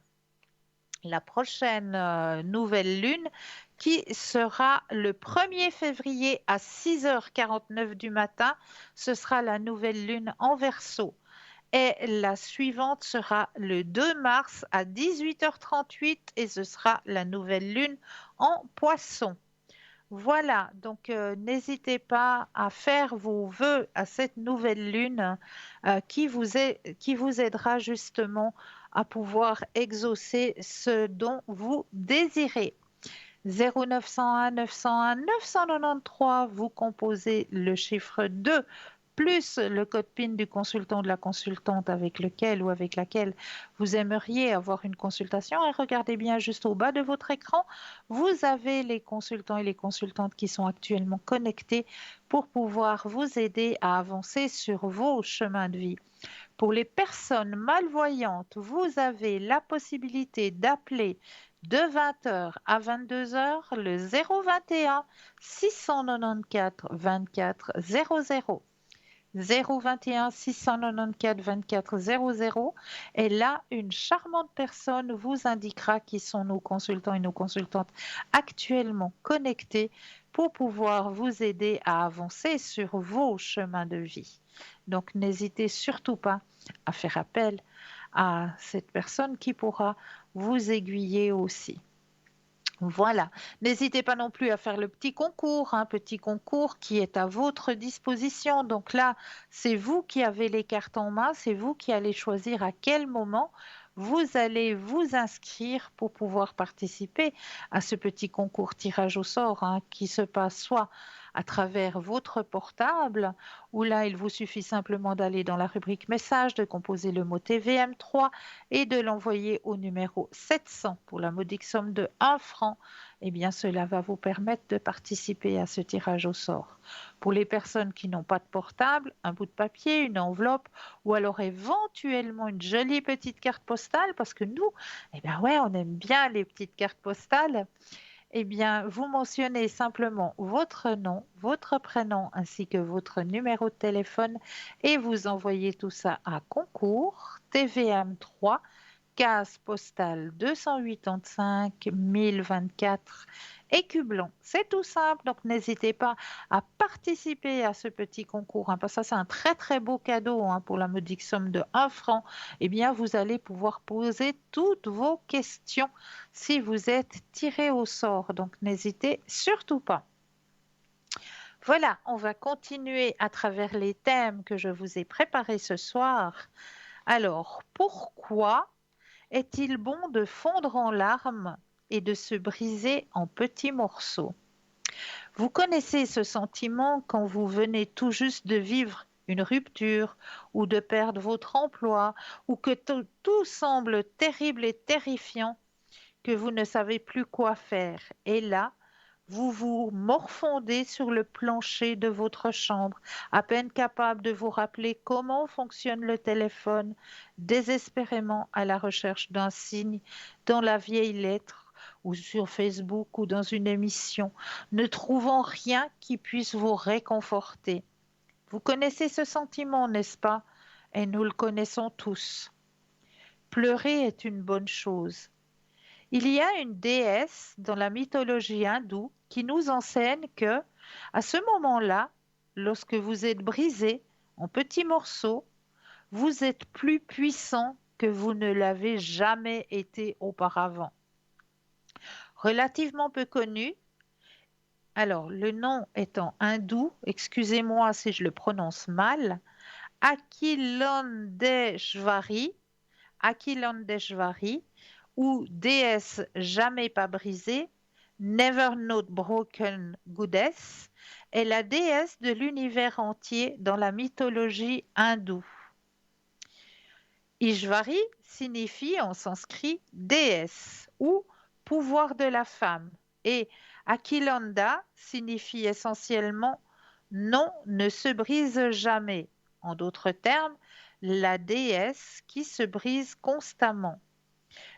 nouvelle lune qui sera le 1er février à 6h49 du matin. Ce sera la nouvelle lune en Verseau. Et la suivante sera le 2 mars à 18h38 et ce sera la nouvelle lune en Poisson. Voilà, donc n'hésitez pas à faire vos vœux à cette nouvelle lune qui vous aidera justement à pouvoir exaucer ce dont vous désirez. 0901 901 993, vous composez le chiffre 2 plus le code PIN du consultant ou de la consultante avec lequel ou avec laquelle vous aimeriez avoir une consultation. Et regardez bien juste au bas de votre écran, vous avez les consultants et les consultantes qui sont actuellement connectés pour pouvoir vous aider à avancer sur vos chemins de vie. Pour les personnes malvoyantes, vous avez la possibilité d'appeler de 20h à 22h le 021 694 24 00. 021 694 24 00 et là, une charmante personne vous indiquera qui sont nos consultants et nos consultantes actuellement connectés pour pouvoir vous aider à avancer sur vos chemins de vie. Donc, n'hésitez surtout pas à faire appel à cette personne qui pourra vous aiguiller aussi. Voilà, n'hésitez pas non plus à faire le petit concours, un petit concours qui est à votre disposition. Donc là, c'est vous qui avez les cartes en main, c'est vous qui allez choisir à quel moment vous allez vous inscrire pour pouvoir participer à ce petit concours tirage au sort qui se passe soit à travers votre portable, où là, il vous suffit simplement d'aller dans la rubrique message, de composer le mot TVM3 et de l'envoyer au numéro 700 pour la modique somme de 1 franc. Eh bien, cela va vous permettre de participer à ce tirage au sort. Pour les personnes qui n'ont pas de portable, un bout de papier, une enveloppe ou alors éventuellement une jolie petite carte postale, parce que nous, eh bien ouais, on aime bien les petites cartes postales. Eh bien, vous mentionnez simplement votre nom, votre prénom ainsi que votre numéro de téléphone et vous envoyez tout ça à concours TVM3 case postale 285 1024 Écublon. C'est tout simple, donc n'hésitez pas à participer à ce petit concours, hein, parce que ça c'est un très très beau cadeau, hein, pour la modique somme de 1 franc. Eh bien, vous allez pouvoir poser toutes vos questions si vous êtes tiré au sort, donc n'hésitez surtout pas. Voilà, on va continuer à travers les thèmes que je vous ai préparés ce soir. Alors, pourquoi est-il bon de fondre en larmes et de se briser en petits morceaux? Vous connaissez ce sentiment quand vous venez tout juste de vivre une rupture ou de perdre votre emploi ou que tout semble terrible et terrifiant, que vous ne savez plus quoi faire. Et là, vous vous morfondez sur le plancher de votre chambre, à peine capable de vous rappeler comment fonctionne le téléphone, désespérément à la recherche d'un signe dans la vieille lettre ou sur Facebook ou dans une émission, ne trouvant rien qui puisse vous réconforter. Vous connaissez ce sentiment, n'est-ce pas? Et nous le connaissons tous. Pleurer est une bonne chose. Il y a une déesse dans la mythologie hindoue qui nous enseigne que, à ce moment-là, lorsque vous êtes brisé en petits morceaux, vous êtes plus puissant que vous ne l'avez jamais été auparavant. Relativement peu connu, alors le nom étant hindou, excusez-moi si je le prononce mal, Akilandeshvari, Akilandeshvari, ou déesse jamais pas brisée, Never Not Broken Goddess, est la déesse de l'univers entier dans la mythologie hindoue. Ishvari signifie en sanskrit déesse ou pouvoir de la femme et Akilanda signifie essentiellement non ne se brise jamais. En d'autres termes, la déesse qui se brise constamment.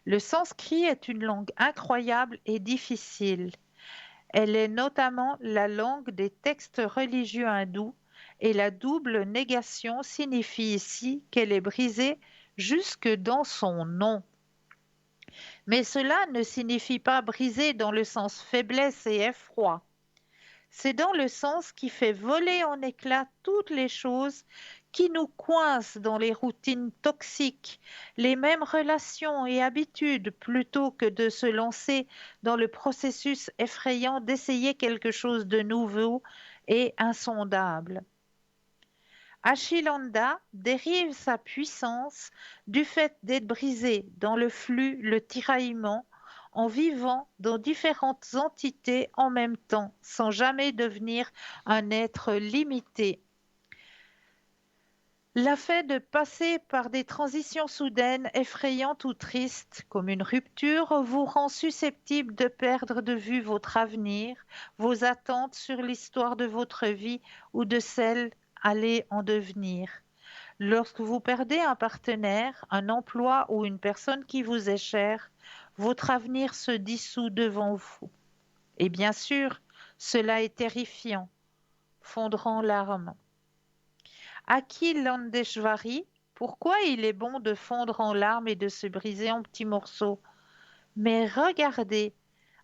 Le sanskrit est une langue incroyable et difficile. Elle est notamment la langue des textes religieux hindous et la double négation signifie ici qu'elle est brisée jusque dans son nom. Mais cela ne signifie pas brisée dans le sens faiblesse et effroi. C'est dans le sens qui fait voler en éclats toutes les choses qui nous coincent dans les routines toxiques, les mêmes relations et habitudes, plutôt que de se lancer dans le processus effrayant d'essayer quelque chose de nouveau et insondable. Achilanda dérive sa puissance du fait d'être brisé dans le flux, le tiraillement, en vivant dans différentes entités en même temps, sans jamais devenir un être limité. Le fait de passer par des transitions soudaines, effrayantes ou tristes, comme une rupture, vous rend susceptible de perdre de vue votre avenir, vos attentes sur l'histoire de votre vie ou de celle allée en devenir. Lorsque vous perdez un partenaire, un emploi ou une personne qui vous est chère, votre avenir se dissout devant vous. Et bien sûr, cela est terrifiant, fondre en larmes. Akilandeshvari, pourquoi il est bon de fondre en larmes et de se briser en petits morceaux? Mais regardez,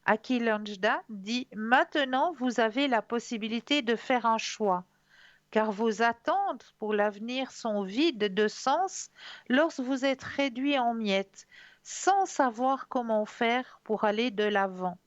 Akilandja dit « Maintenant, vous avez la possibilité de faire un choix, car vos attentes pour l'avenir sont vides de sens lorsque vous êtes réduit en miettes, sans savoir comment faire pour aller de l'avant.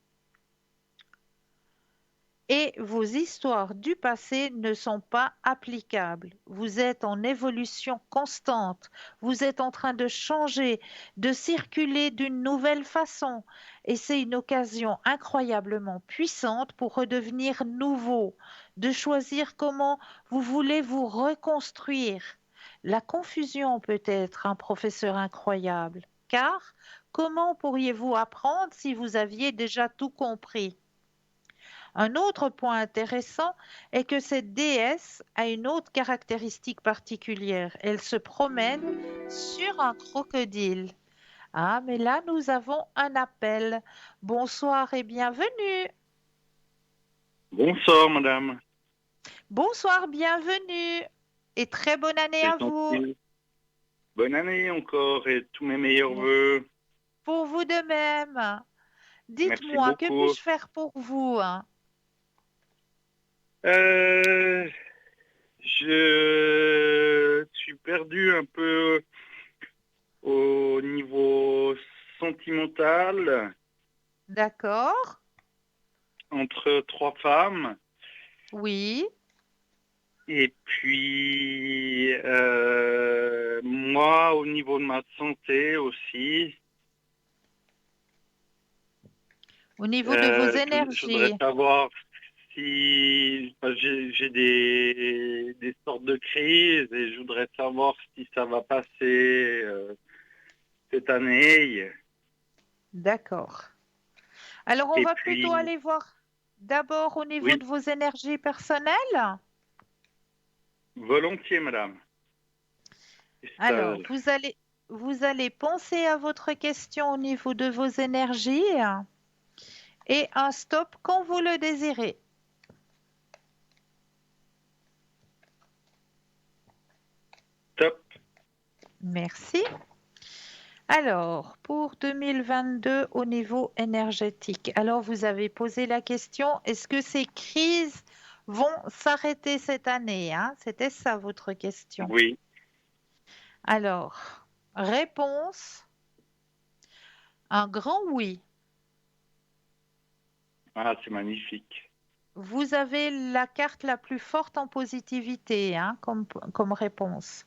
Et vos histoires du passé ne sont pas applicables. Vous êtes en évolution constante. Vous êtes en train de changer, de circuler d'une nouvelle façon. Et c'est une occasion incroyablement puissante pour redevenir nouveau, de choisir comment vous voulez vous reconstruire. La confusion peut être un professeur incroyable, car comment pourriez-vous apprendre si vous aviez déjà tout compris? Un autre point intéressant est que cette déesse a une autre caractéristique particulière. Elle se promène sur un crocodile. Ah, mais là, nous avons un appel. Bonsoir et bienvenue. Bonsoir, madame. Bonsoir, bienvenue. Et très bonne année C'est à vous. gentil. Bonne année encore et tous mes meilleurs Merci. vœux. Pour vous de même. Merci Dites-moi, que beaucoup. puis-je faire pour vous? Euh, je suis perdu un peu au niveau sentimental D'accord. entre trois femmes. Oui. Et puis, moi, au niveau de ma santé aussi, Au niveau de vos je voudrais énergies. savoir si j'ai des sortes de crises et je voudrais savoir si ça va passer cette année. D'accord. Alors, on Et va plutôt puis, aller voir d'abord au niveau oui, de vos énergies personnelles. volontiers, madame. Alors, Estelle. vous allez penser à votre question au niveau de vos énergies et un stop quand vous le désirez. Top. Merci. Alors, pour 2022 au niveau énergétique, alors vous avez posé la question, est-ce que ces crises vont s'arrêter cette année, hein? C'était ça votre question. Oui. Alors, réponse, un grand oui. Ah, c'est magnifique. Vous avez la carte la plus forte en positivité, hein, comme réponse.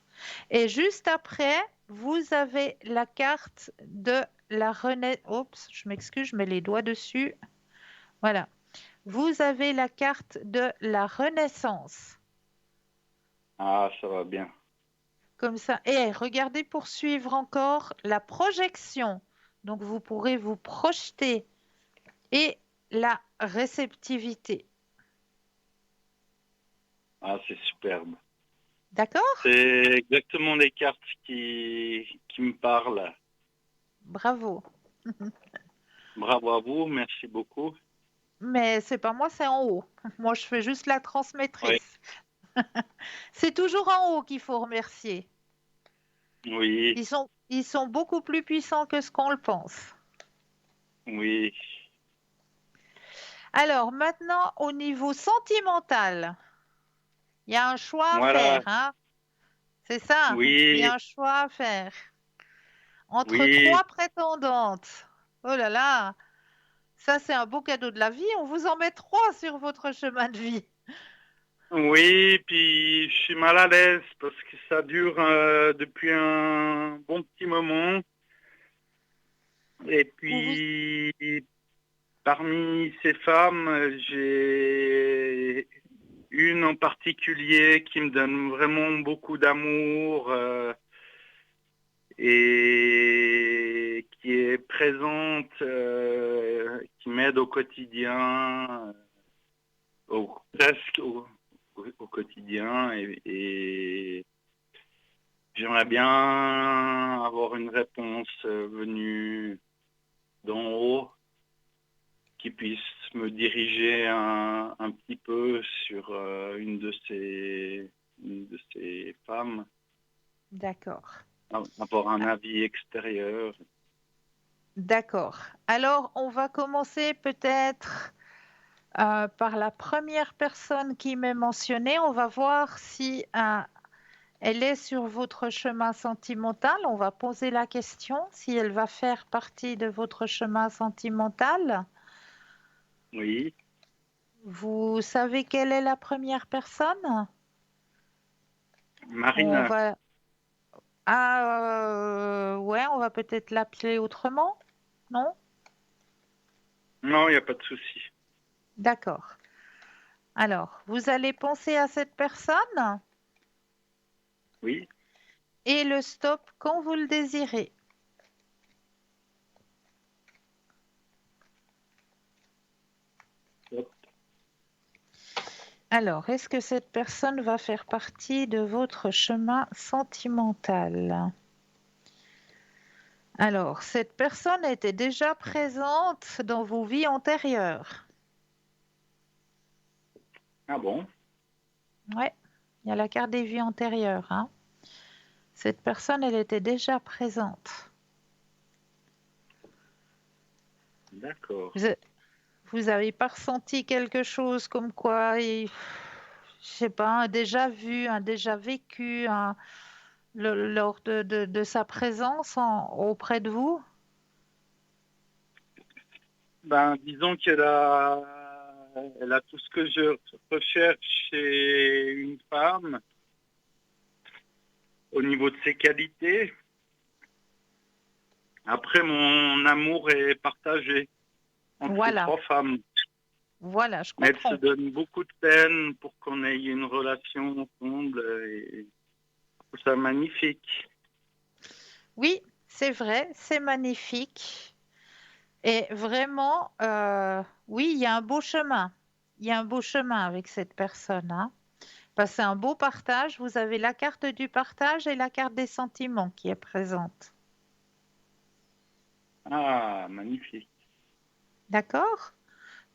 Et juste après, vous avez la carte de la renaissance. Oups, je m'excuse, je mets les doigts dessus. Voilà. Vous avez la carte de la renaissance. Ah, ça va bien. Comme ça. Et regardez pour suivre encore la projection. Donc, vous pourrez vous projeter. Et la réceptivité. Ah, c'est superbe. D'accord? C'est exactement les cartes qui me parlent. Bravo. Bravo à vous, merci beaucoup. Mais c'est pas moi, c'est en haut. Moi, je fais juste la Oui, transmettrice. C'est toujours en haut qu'il faut remercier. oui, Ils sont beaucoup plus puissants que ce qu'on le pense. oui. Alors, maintenant, au niveau sentimental, il y a un choix à Voilà, faire, hein? C'est ça? Il y a oui, un choix à faire. Entre oui, trois prétendantes. Oh là là, ça c'est un beau cadeau de la vie. On vous en met trois sur votre chemin de vie. oui, puis je suis mal à l'aise parce que ça dure depuis un bon petit moment. Et Vous vous... puis, parmi ces femmes, j'ai une en particulier qui me donne vraiment beaucoup d'amour et qui est présente, qui m'aide au quotidien, presque au quotidien. Et j'aimerais bien avoir une réponse venue d'en haut qui puisse me diriger un petit peu sur une de ces femmes, D'accord. avoir un avis extérieur. D'accord. Alors, on va commencer peut-être par la première personne qui m'est mentionnée. On va voir si elle est sur votre chemin sentimental. On va poser la question si elle va faire partie de votre chemin sentimental. Oui, Vous savez quelle est la première personne? On Marina. va... ouais, on va peut-être l'appeler autrement, non? Non, il n'y a pas de souci. D'accord. Alors, vous allez penser à cette personne Oui. et le stop quand vous le désirez. Hop. Alors, est-ce que cette personne va faire partie de votre chemin sentimental? Alors, cette personne était déjà présente dans vos vies antérieures. Ah bon? Ouais, il y a la carte des vies antérieures, hein. Cette personne, elle était déjà présente. D'accord. Vous avez pas ressenti quelque chose comme quoi, je sais pas, un déjà vu, un déjà vécu, lors de sa présence auprès de vous? Ben, disons elle a tout ce que je recherche chez une femme au niveau de ses qualités. Après, mon amour est partagé entre les Voilà, 3 femmes. voilà, je Mais elle se comprends. donne beaucoup de peine pour qu'on ait une relation ensemble et je trouve ça magnifique. Oui, c'est vrai, c'est magnifique. Et vraiment, oui, il y a un beau chemin. Il y a un beau chemin avec cette personne, hein. Parce que c'est un beau partage. Vous avez la carte du partage et la carte des sentiments qui est présente. Ah, magnifique. D'accord?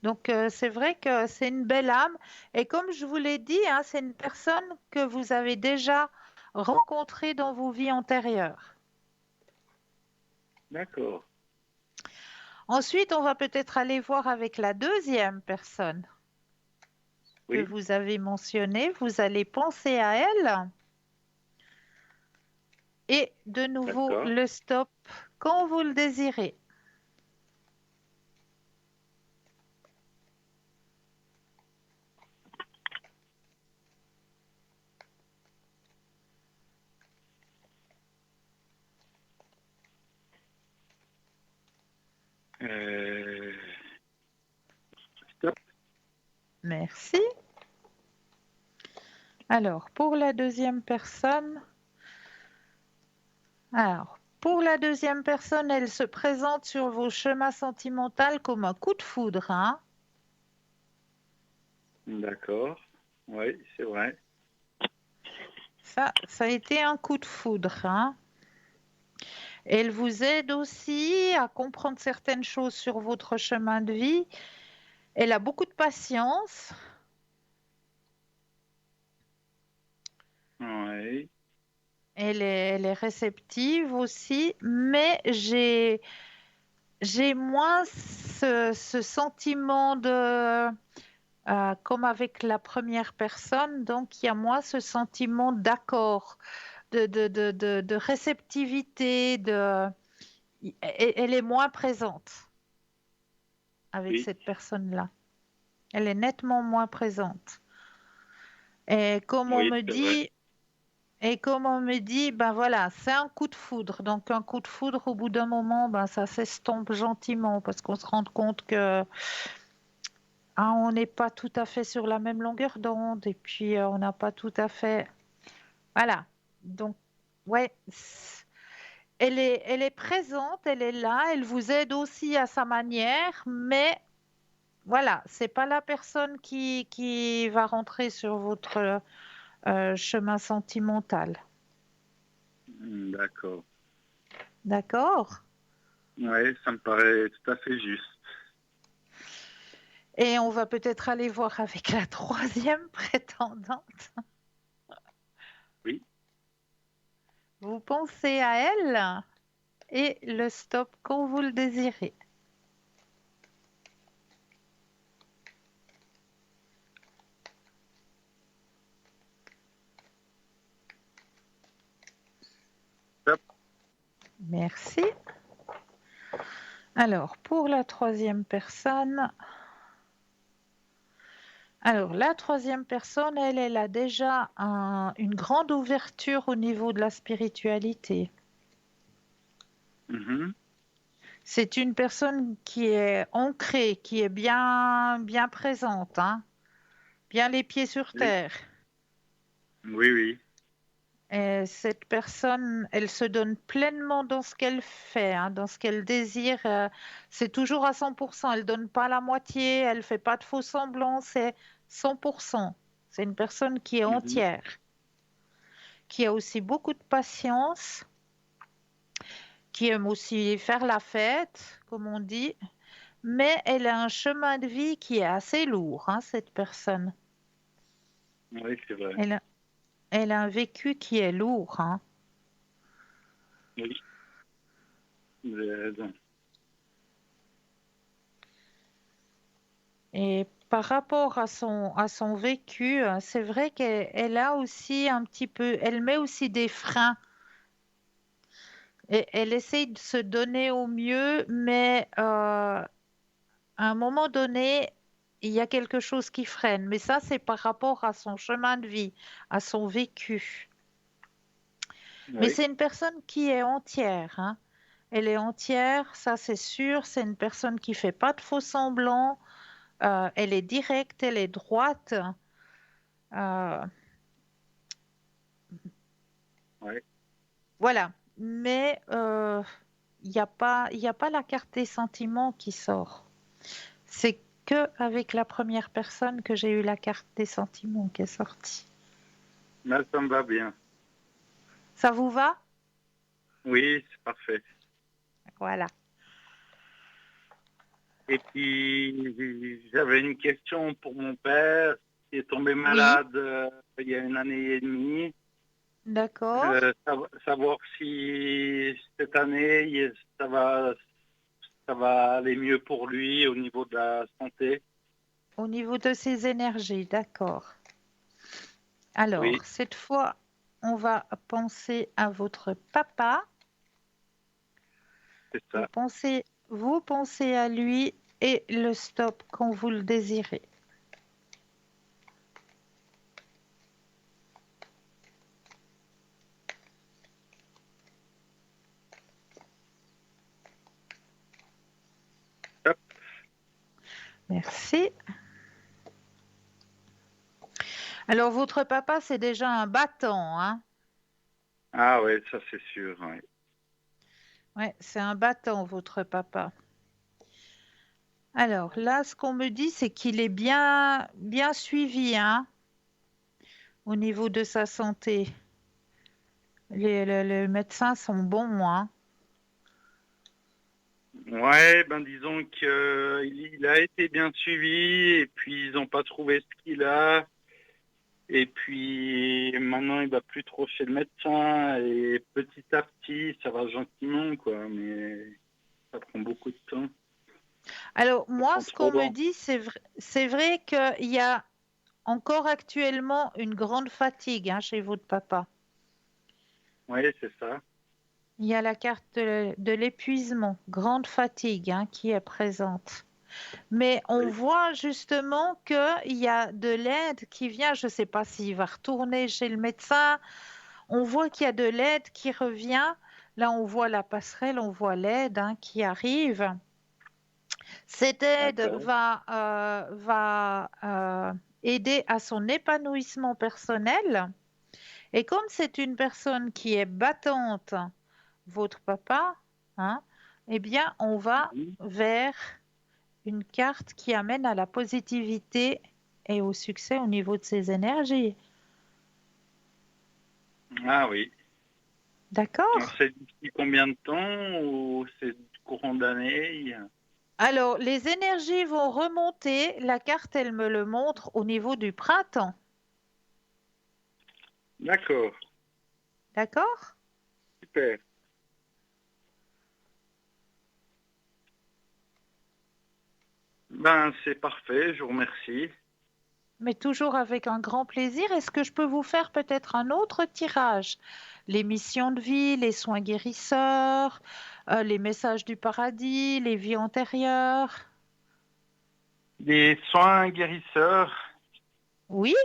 Donc, c'est vrai que c'est une belle âme. Et comme je vous l'ai dit, hein, c'est une personne que vous avez déjà rencontrée dans vos vies antérieures. D'accord. Ensuite, on va peut-être aller voir avec la deuxième personne que Oui, vous avez mentionnée. Vous allez penser à elle. Et de nouveau, d'accord. le stop quand vous le désirez. Euh, Stop. Merci. Alors, pour la deuxième personne, elle se présente sur vos chemins sentimentaux comme un coup de foudre, hein. D'accord. Oui, c'est vrai. Ça a été un coup de foudre, hein. Elle vous aide aussi à comprendre certaines choses sur votre chemin de vie. Elle a beaucoup de patience. Oui. Elle est réceptive aussi, mais j'ai moins ce sentiment comme avec la première personne, donc il y a moins ce sentiment d'accord, de réceptivité, elle est moins présente avec Oui. cette personne-là. Elle est nettement moins présente. Et comme on Oui, me c'est vrai. dit, ben voilà, c'est un coup de foudre. Donc un coup de foudre, au bout d'un moment, ben ça s'estompe gentiment parce qu'on se rend compte que on n'est pas tout à fait sur la même longueur d'onde et puis on n'a pas tout à fait. Voilà. Donc, ouais, elle est présente, elle est là, elle vous aide aussi à sa manière, mais voilà, c'est pas la personne qui va rentrer sur votre chemin sentimental. D'accord. D'accord? Oui, ça me paraît tout à fait juste. Et on va peut-être aller voir avec la troisième prétendante. Oui. Vous pensez à elle et le stop quand vous le désirez. Stop. Merci. Alors, pour la troisième personne, elle a déjà une grande ouverture au niveau de la spiritualité. Mhm. C'est une personne qui est ancrée, qui est bien, bien présente, hein, bien les pieds sur Oui. terre. Oui, oui. Et cette personne, elle se donne pleinement dans ce qu'elle fait, hein, dans ce qu'elle désire. C'est toujours à 100%. Elle donne pas la moitié, elle fait pas de faux semblants, c'est 100%. C'est une personne qui est Mhm. entière, qui a aussi beaucoup de patience qui aime aussi faire la fête, comme on dit, mais elle a un chemin de vie qui est assez lourd, hein, cette personne. Oui, c'est vrai. Elle a, elle a un vécu qui est lourd, hein. Oui, vous avez raison. Et par rapport à son vécu, c'est vrai qu'elle a aussi un petit peu, elle met aussi des freins. Et elle essaye de se donner au mieux, mais à un moment donné, il y a quelque chose qui freine. Mais ça, c'est par rapport à son chemin de vie, à son vécu. Mais Oui, c'est une personne qui est entière, hein. Elle est entière, ça c'est sûr. C'est une personne qui fait pas de faux semblants. Elle est directe, elle est droite. Euh, oui. voilà. Mais il y a pas la carte des sentiments qui sort. C'est que avec la première personne que j'ai eu la carte des sentiments qui est sortie. Mais ça me va bien. Ça vous va? Oui, c'est parfait. Voilà. Et puis, j'avais une question pour mon père qui est tombé Oui, malade il y a une année et demie. d'accord. Savoir si cette année, ça va aller mieux pour lui au niveau de la santé. Au niveau de ses énergies, d'accord. Alors, Oui, cette fois, on va penser à votre papa. c'est ça. Vous pensez à lui et le stop quand vous le désirez. Hop. Merci. Alors, votre papa, c'est déjà un battant, hein? Ah ouais, ça c'est sûr. Oui. Ouais, c'est un battant, votre papa. Alors là, ce qu'on me dit, c'est qu'il est bien suivi, hein, au niveau de sa santé. Les médecins sont bons, hein. Ouais, ben disons qu'il a été bien suivi et puis ils n'ont pas trouvé ce qu'il a. Et puis maintenant il va plus trop chez le médecin et petit à petit ça va gentiment quoi, mais ça prend beaucoup de temps. Alors Ça moi, prend ce qu'on trop me long. dit, c'est vrai qu'il y a encore actuellement une grande fatigue, hein, chez votre papa. Oui, c'est ça. Il y a la carte de l'épuisement, grande fatigue, hein, qui est présente. Mais on Oui. voit justement qu'il y a de l'aide qui vient. Je ne sais pas s'il va retourner chez le médecin. On voit qu'il y a de l'aide qui revient. Là, on voit la passerelle, on voit l'aide, hein, qui arrive. Cette aide D'accord. va aider à son épanouissement personnel. Et comme c'est une personne qui est battante, votre papa, hein, eh bien, on va Mhm. vers une carte qui amène à la positivité et au succès au niveau de ses énergies. Ah oui. On D'accord? sait d'ici combien de temps ou c'est courant d'année? Alors, les énergies vont remonter. La carte, elle me le montre au niveau du printemps. D'accord. D'accord? Super. Ben c'est parfait, je vous remercie. Mais toujours avec un grand plaisir. Est-ce que je peux vous faire peut-être un autre tirage? Les missions de vie, les soins guérisseurs, les messages du paradis, les vies antérieures. Des soins guérisseurs, Oui,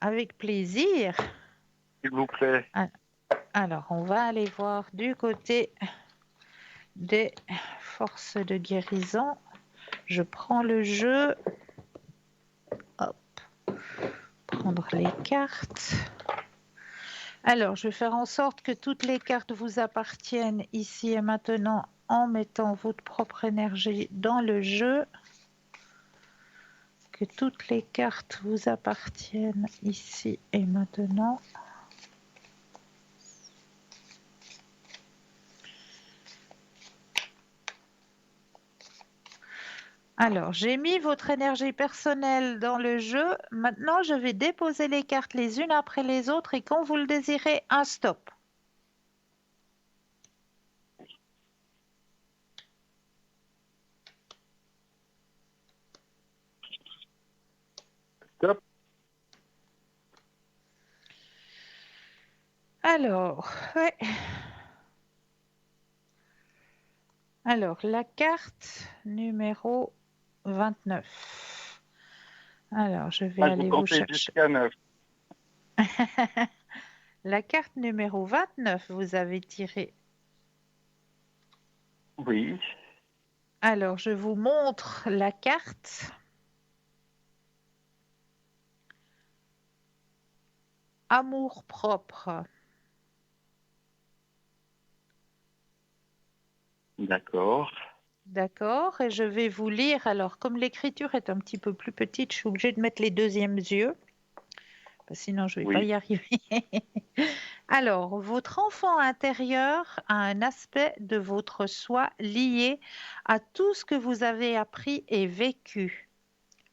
avec plaisir. s'il vous plaît. Ah, alors, on va aller voir du côté des forces de guérison. Je prends le jeu. Hop, prendre les cartes. Alors, je vais faire en sorte que toutes les cartes vous appartiennent ici et maintenant en mettant votre propre énergie dans le jeu. Que toutes les cartes vous appartiennent ici et maintenant. Alors, j'ai mis votre énergie personnelle dans le jeu. Maintenant, je vais déposer les cartes les unes après les autres et quand vous le désirez, un stop. Stop. Alors, ouais. Alors, la carte numéro 29. Alors, je vais aller vous comptez chercher. jusqu'à 9. La carte numéro 29, vous avez tiré. Oui. Alors, je vous montre la carte. Amour propre. D'accord. D'accord, et je vais vous lire. Alors, comme l'écriture est un petit peu plus petite, je suis obligée de mettre les deuxièmes yeux, parce que sinon je ne vais pas y arriver. Alors, votre enfant intérieur a un aspect de votre soi lié à tout ce que vous avez appris et vécu.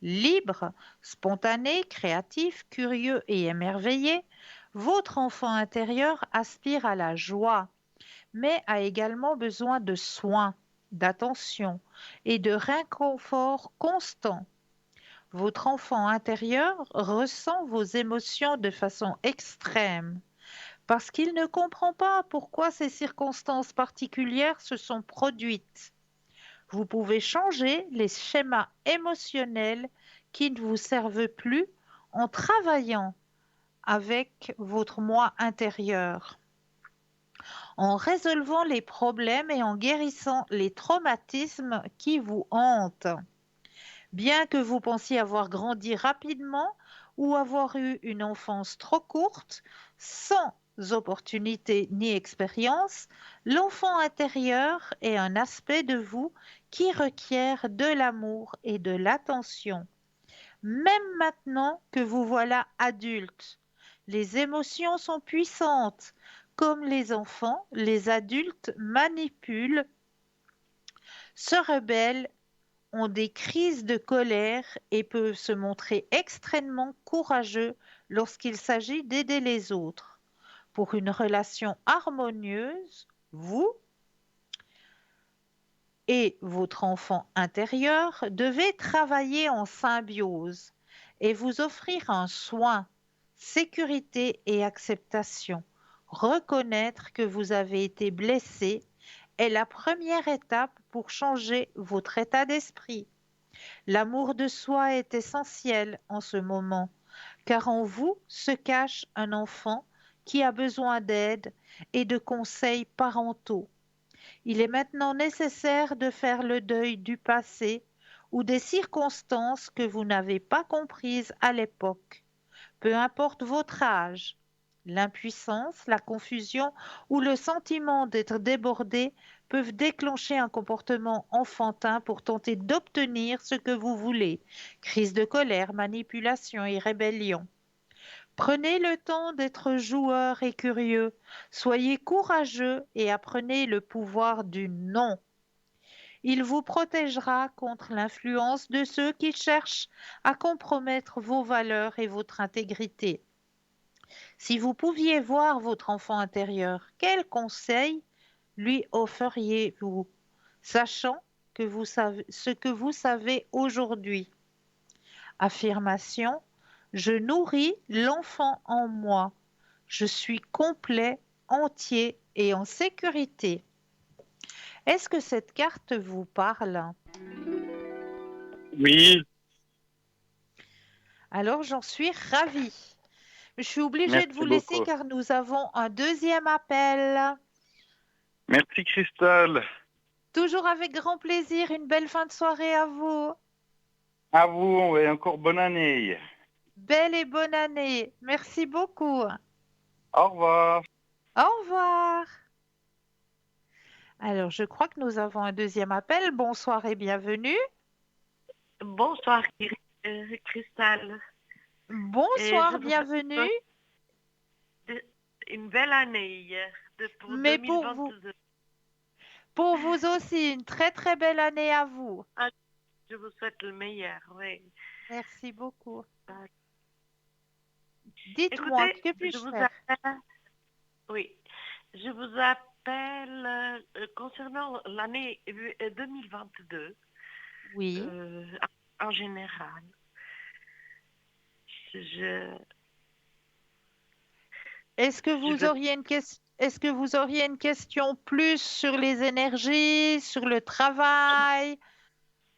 Libre, spontané, créatif, curieux et émerveillé, votre enfant intérieur aspire à la joie, mais a également besoin de soins, d'attention et de réconfort constant. Votre enfant intérieur ressent vos émotions de façon extrême parce qu'il ne comprend pas pourquoi ces circonstances particulières se sont produites. Vous pouvez changer les schémas émotionnels qui ne vous servent plus en travaillant avec votre moi intérieur, en résolvant les problèmes et en guérissant les traumatismes qui vous hantent. Bien que vous pensiez avoir grandi rapidement ou avoir eu une enfance trop courte, sans opportunité ni expérience, l'enfant intérieur est un aspect de vous qui requiert de l'amour et de l'attention. Même maintenant que vous voilà adulte, les émotions sont puissantes. Comme les enfants, les adultes manipulent, se rebellent, ont des crises de colère et peuvent se montrer extrêmement courageux lorsqu'il s'agit d'aider les autres. Pour une relation harmonieuse, vous et votre enfant intérieur devez travailler en symbiose et vous offrir un soin, sécurité et acceptation. Reconnaître que vous avez été blessé est la première étape pour changer votre état d'esprit. L'amour de soi est essentiel en ce moment, car en vous se cache un enfant qui a besoin d'aide et de conseils parentaux. Il est maintenant nécessaire de faire le deuil du passé ou des circonstances que vous n'avez pas comprises à l'époque. Peu importe votre âge, l'impuissance, la confusion ou le sentiment d'être débordé peuvent déclencher un comportement enfantin pour tenter d'obtenir ce que vous voulez. Crise de colère, manipulation et rébellion. Prenez le temps d'être joueur et curieux. Soyez courageux et apprenez le pouvoir du non. Il vous protégera contre l'influence de ceux qui cherchent à compromettre vos valeurs et votre intégrité. Si vous pouviez voir votre enfant intérieur, quels conseils lui offeriez-vous, sachant que vous savez, ce que vous savez aujourd'hui? Affirmation: je nourris l'enfant en moi. Je suis complet, entier et en sécurité. Est-ce que cette carte vous parle? Oui. Alors j'en suis ravie. Je suis obligée de Merci vous laisser beaucoup. car nous avons un deuxième appel. Merci Christelle. Toujours avec grand plaisir. Une belle fin de soirée à vous. À vous et encore bonne année. Belle et bonne année. Merci beaucoup. Au revoir. Au revoir. Alors, je crois que nous avons un deuxième appel. Bonsoir et bienvenue. Bonsoir, Cristal. Bonsoir, je vous bienvenue. souhaite une belle année pour Mais pour vous, 2022. pour vous aussi, une très très belle année à vous. je vous souhaite le meilleur, oui. Merci beaucoup. Euh, Dites-moi, Écoutez, que puis-je je vous faire? appelle, oui, je vous appelle concernant l'année 2022 Oui. en général. Je, Est-ce que je vous veux auriez est-ce que vous auriez une question plus sur les énergies, sur le travail?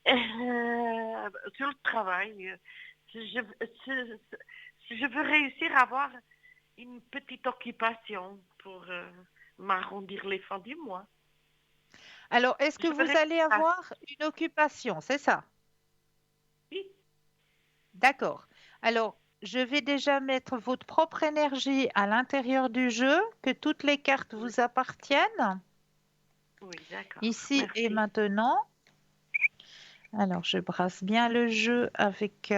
sur le travail, si je veux réussir à avoir une petite occupation pour m'arrondir les fins du mois. Alors, est-ce que Je veux vous allez réussir à... avoir une occupation, c'est ça? Oui, D'accord. Alors, je vais déjà mettre votre propre énergie à l'intérieur du jeu, que toutes les cartes oui, vous appartiennent, oui, d'accord. ici et Merci. maintenant. Alors, je brasse bien le jeu avec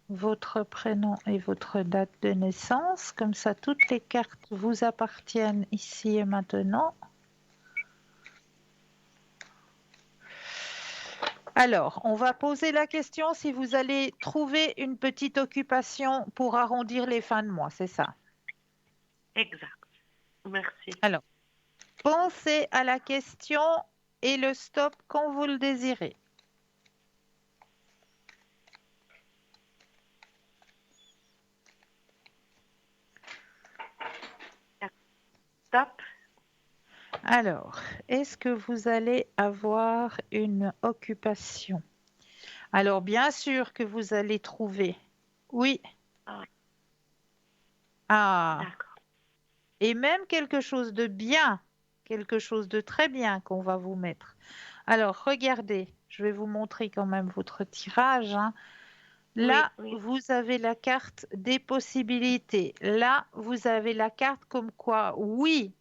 votre prénom et votre date de naissance. Comme ça, toutes les cartes vous appartiennent ici et maintenant. Alors, on va poser la question si vous allez trouver une petite occupation pour arrondir les fins de mois, c'est ça? Exact. Merci. Alors, pensez à la question et le stop quand vous le désirez. Stop. Alors, est-ce que vous allez avoir une occupation? Alors, bien sûr que vous allez trouver. Oui. Ah, Ah, d'accord. et même quelque chose de bien, quelque chose de très bien qu'on va vous mettre. Alors, regardez, je vais vous montrer quand même votre tirage, hein. Oui, Là, oui. vous avez la carte des possibilités. Là, vous avez la carte comme quoi, oui,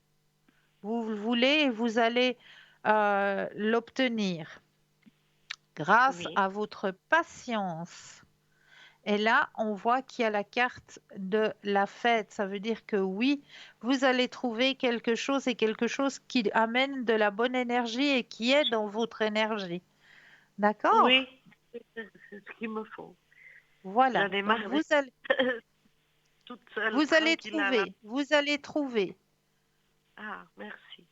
vous le voulez et vous allez l'obtenir grâce Oui. à votre patience. Et là, on voit qu'il y a la carte de la fête. Ça veut dire que oui, vous allez trouver quelque chose et quelque chose qui amène de la bonne énergie et qui est dans votre énergie. D'accord? Oui, c'est ce qu'il me faut. Voilà. J'en ai Donc, marre d'être toute seule, vous allez tranquille à la... trouver, vous allez trouver. Ah, merci.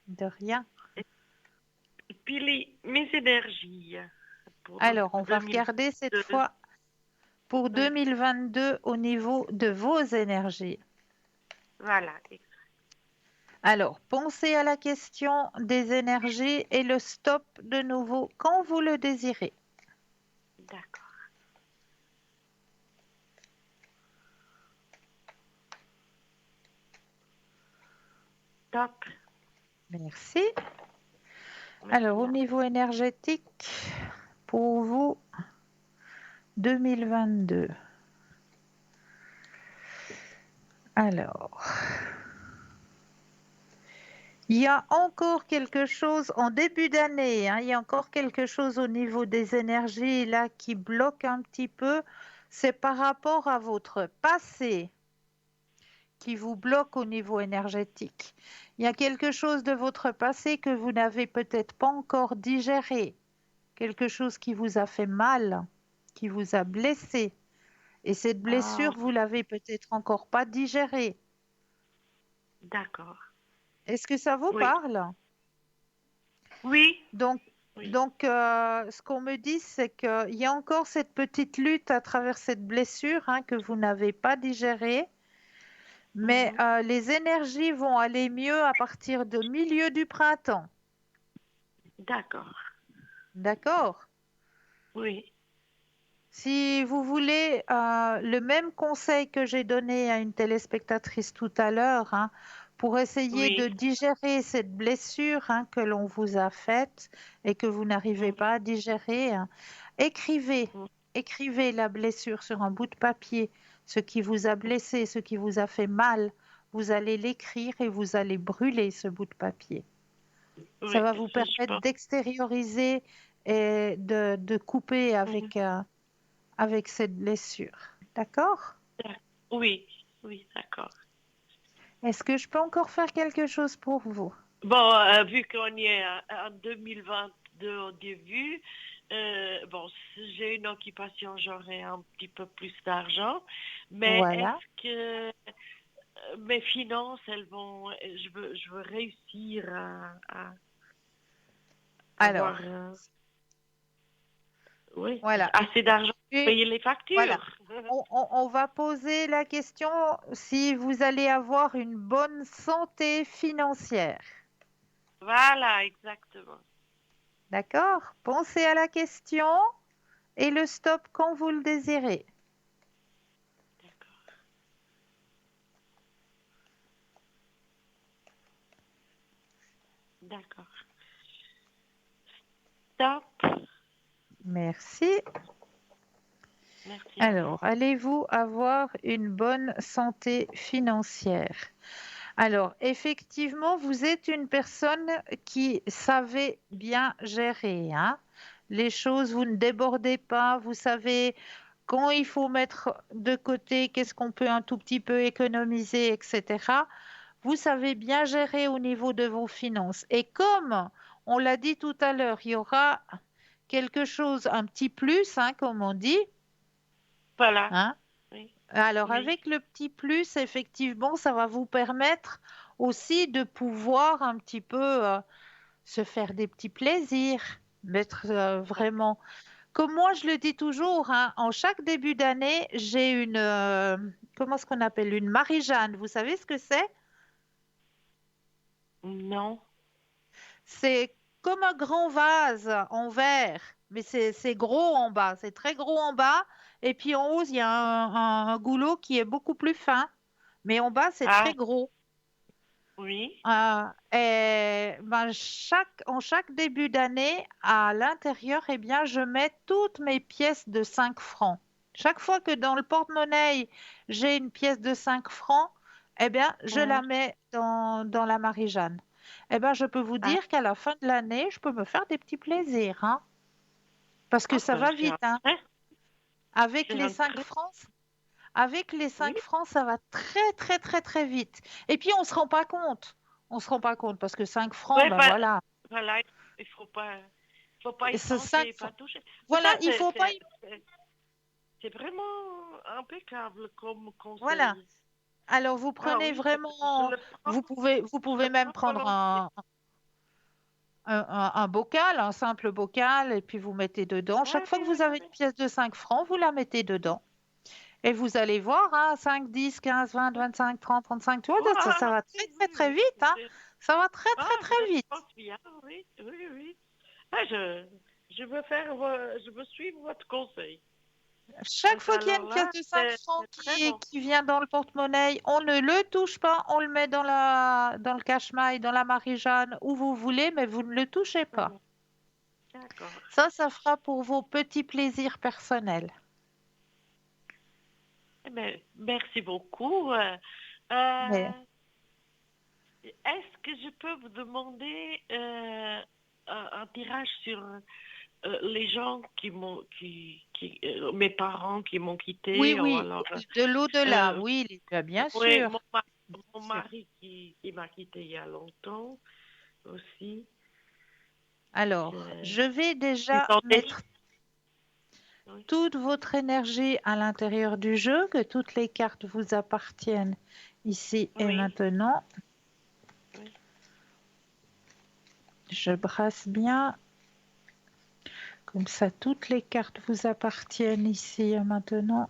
De rien. Et puis mes énergies pour Alors, on va 2022. regarder cette fois pour Oui, 2022 au niveau de vos énergies. voilà, Alors, pensez à la question des énergies et le stop de nouveau quand vous le désirez. d'accord. Top. Merci. Merci. Alors, au niveau énergétique, pour vous, 2022. Alors, il y a encore quelque chose en début d'année, hein, il y a encore quelque chose au niveau des énergies là qui bloque un petit peu. C'est par rapport à votre passé qui vous bloque au niveau énergétique. Il y a quelque chose de votre passé que vous n'avez peut-être pas encore digéré, quelque chose qui vous a fait mal, qui vous a blessé. Et cette Ah, blessure, vous l'avez peut-être encore pas digérée. d'accord. Est-ce que ça vous Oui, parle? oui, Donc, oui. donc, ce qu'on me dit, c'est qu'il y a encore cette petite lutte à travers cette blessure hein, que vous n'avez pas digérée. Mais Mhm. les énergies vont aller mieux à partir du milieu du printemps. D'accord. D'accord? Oui, Si vous voulez le même conseil que j'ai donné à une téléspectatrice tout à l'heure, hein, pour essayer de oui. digérer cette blessure hein, que l'on vous a faite et que vous n'arrivez Mhm. pas à digérer, hein, écrivez, Mhm. écrivez la blessure sur un bout de papier, ce qui vous a blessé, ce qui vous a fait mal. Vous allez l'écrire et vous allez brûler ce bout de papier. Ça Oui, va vous ça, je permettre pense. d'extérioriser et de couper Mhm. avec cette blessure. D'accord? Oui, oui, d'accord. Est-ce que je peux encore faire quelque chose pour vous? Bon, vu qu'on y est en 2022 au début, bon, si j'ai une occupation, j'aurai un petit peu plus d'argent, mais Voilà. est-ce que mes finances, elles vont, je veux réussir à avoir, Alors, oui, voilà. assez d'argent pour Et payer les voilà. factures. On va poser la question si vous allez avoir une bonne santé financière. Voilà, exactement. D'accord? Pensez à la question et le stop quand vous le désirez. D'accord. D'accord. Stop. Merci. Merci à vous. Alors, allez-vous avoir une bonne santé financière? Alors, effectivement, vous êtes une personne qui savait bien gérer, hein. Les choses, vous ne débordez pas, vous savez quand il faut mettre de côté, qu'est-ce qu'on peut un tout petit peu économiser, etc. Vous savez bien gérer au niveau de vos finances. Et comme on l'a dit tout à l'heure, il y aura quelque chose, un petit plus, hein, comme on dit, Voilà. hein. Oui. Alors, Oui. avec le petit plus, effectivement, ça va vous permettre aussi de pouvoir un petit peu se faire des petits plaisirs, mettre vraiment. Comme moi, je le dis toujours, hein, en chaque début d'année, j'ai une, comment est-ce qu'on appelle, une Marie-Jeanne. Vous savez ce que c'est? Non. C'est comme un grand vase en verre, mais c'est gros en bas, c'est très gros en bas. Et puis en haut, il y a un goulot qui est beaucoup plus fin, mais en bas, c'est Ah, très gros. oui. Et ben, en chaque début d'année, à l'intérieur, eh bien, je mets toutes mes pièces de 5 francs. Chaque fois que dans le porte-monnaie, j'ai une pièce de 5 francs, eh bien, je Mhm. la mets dans la Marie-Jeanne. Eh bien, je peux vous Ah, dire qu'à la fin de l'année, je peux me faire des petits plaisirs, hein, parce que ça ben, va vite, hein. Avec c'est les un 5 très, francs, avec les oui. 5 francs, ça va très, très, très, très vite. Et puis, on ne se rend pas compte. On se rend pas compte parce que 5 francs, Ouais, ben voilà. voilà, faut pas y Ce penser, 5 pas francs. toucher. Mais ça, Voilà, il faut pas. c'est vraiment impeccable comme Voilà. conseil. Alors, vous Ah prenez oui, je vraiment. le prends, Vous je le pouvez même prends prendre volontiers. un bocal, un simple bocal, et puis vous mettez dedans. Ouais, Chaque fois que vous avez une ouais, pièce de 5 francs, vous la mettez dedans. Et vous allez voir, hein, 5, 10, 15, 20, ouais. 25, 30, 35, tu vois, Ah, ça va oui, très, très, oui, très oui. vite, hein. Ça va très, Ah, très, très je vite. pense bien, oui, oui, oui. Ah, je veux faire, je veux suivre votre conseil. Chaque Parce que fois qu'il y a alors une pièce là, de 5 francs c'est très bon. qui vient dans le porte-monnaie, on ne le touche pas, on le met dans le cache-maille, dans la Marie-Jeanne, où vous voulez, mais vous ne le touchez pas. Voilà. D'accord. Ça fera pour vos petits plaisirs personnels. Eh ben, merci beaucoup. Mais Est-ce que je peux vous demander un tirage sur les gens mes parents qui m'ont oui, quitté, ou oui, alors, de l'au-delà, euh, oui, bien ouais, sûr. Bien mon sûr. mari qui m'a quitté il y a longtemps aussi. Alors, Je je vais suis déjà en déni. mettre Oui, toute votre énergie à l'intérieur du jeu, que toutes les cartes vous appartiennent ici et oui, maintenant. oui. Je brasse bien. Comme ça, toutes les cartes vous appartiennent ici et maintenant.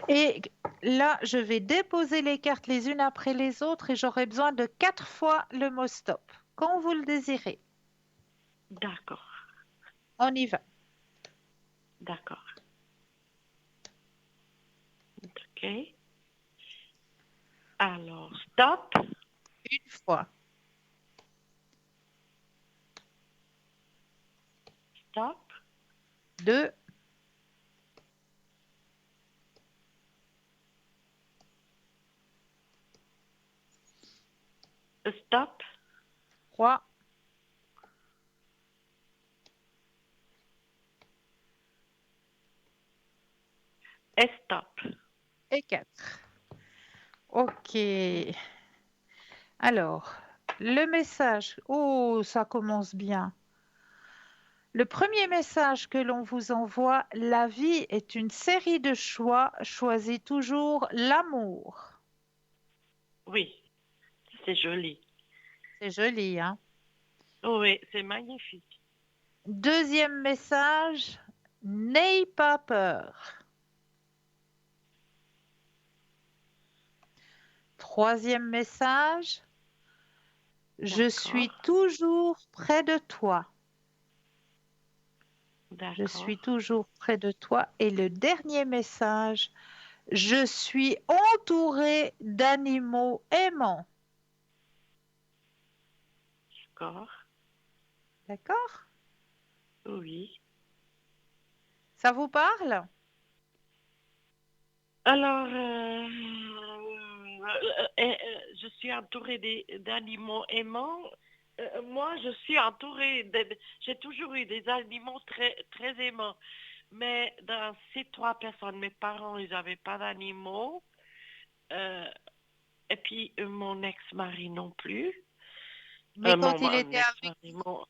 Et là, je vais déposer les cartes les unes après les autres et j'aurai besoin de 4 fois le mot stop. Quand vous le désirez. D'accord, On y va. d'accord. OK. Alors, stop, Une fois, stop, deux, stop, trois stop. et quatre. Ok. Alors, le message. Oh, ça commence bien. Le premier message que l'on vous envoie, la vie est une série de choix, choisis toujours l'amour. Oui, c'est joli. C'est joli, hein? Oui, c'est magnifique. Deuxième message, n'aie pas peur. Troisième message, je suis D'accord. toujours près de toi. Je D'accord. suis toujours près de toi. Et le dernier message, je suis entourée d'animaux aimants. D'accord. D'accord? Oui. Ça vous parle? Alors, je suis entourée d'animaux aimants. Moi, je suis entourée j'ai toujours eu des animaux très, très aimants. Mais dans ces trois personnes, mes parents, ils n'avaient pas d'animaux. Euh, et puis, mon ex-mari non plus. Mais quand il Mon était avec, ex-mari,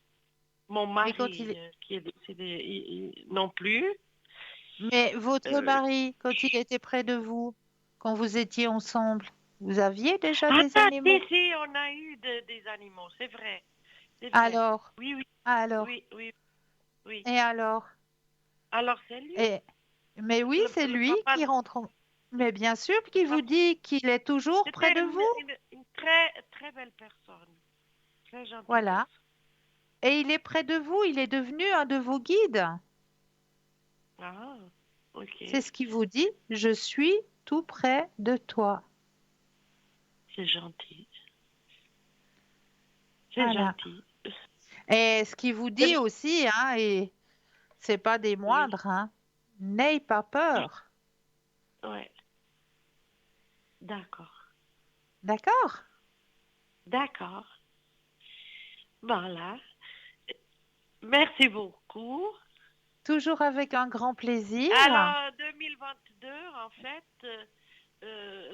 mon mais quand mari il, qui est décédé non plus. mais votre Euh, mari, quand il était près de vous, quand vous étiez ensemble, vous aviez déjà Ah, des animaux? si, on a eu des animaux, c'est vrai. C'est vrai. Alors, Oui, oui, alors, oui, oui, oui. et alors? Alors, c'est lui, Et, mais oui, c'est le lui papa. qui rentre Mais bien sûr qu'il vous Papa. dit qu'il est toujours près C'était de vous. une très, très belle personne. Très gentille Voilà. personne. Et il est près de vous, il est devenu un de vos guides. Ah, C'est ok. ce qu'il vous dit, je suis tout près de toi. C'est gentil. C'est Voilà. gentil. Et ce qu'il vous dit aussi, hein, et c'est pas des Oui, moindres, hein, n'aie pas peur. ouais. D'accord. D'accord? D'accord. Voilà. Merci beaucoup. Toujours avec un grand plaisir. Alors, 2022, en fait,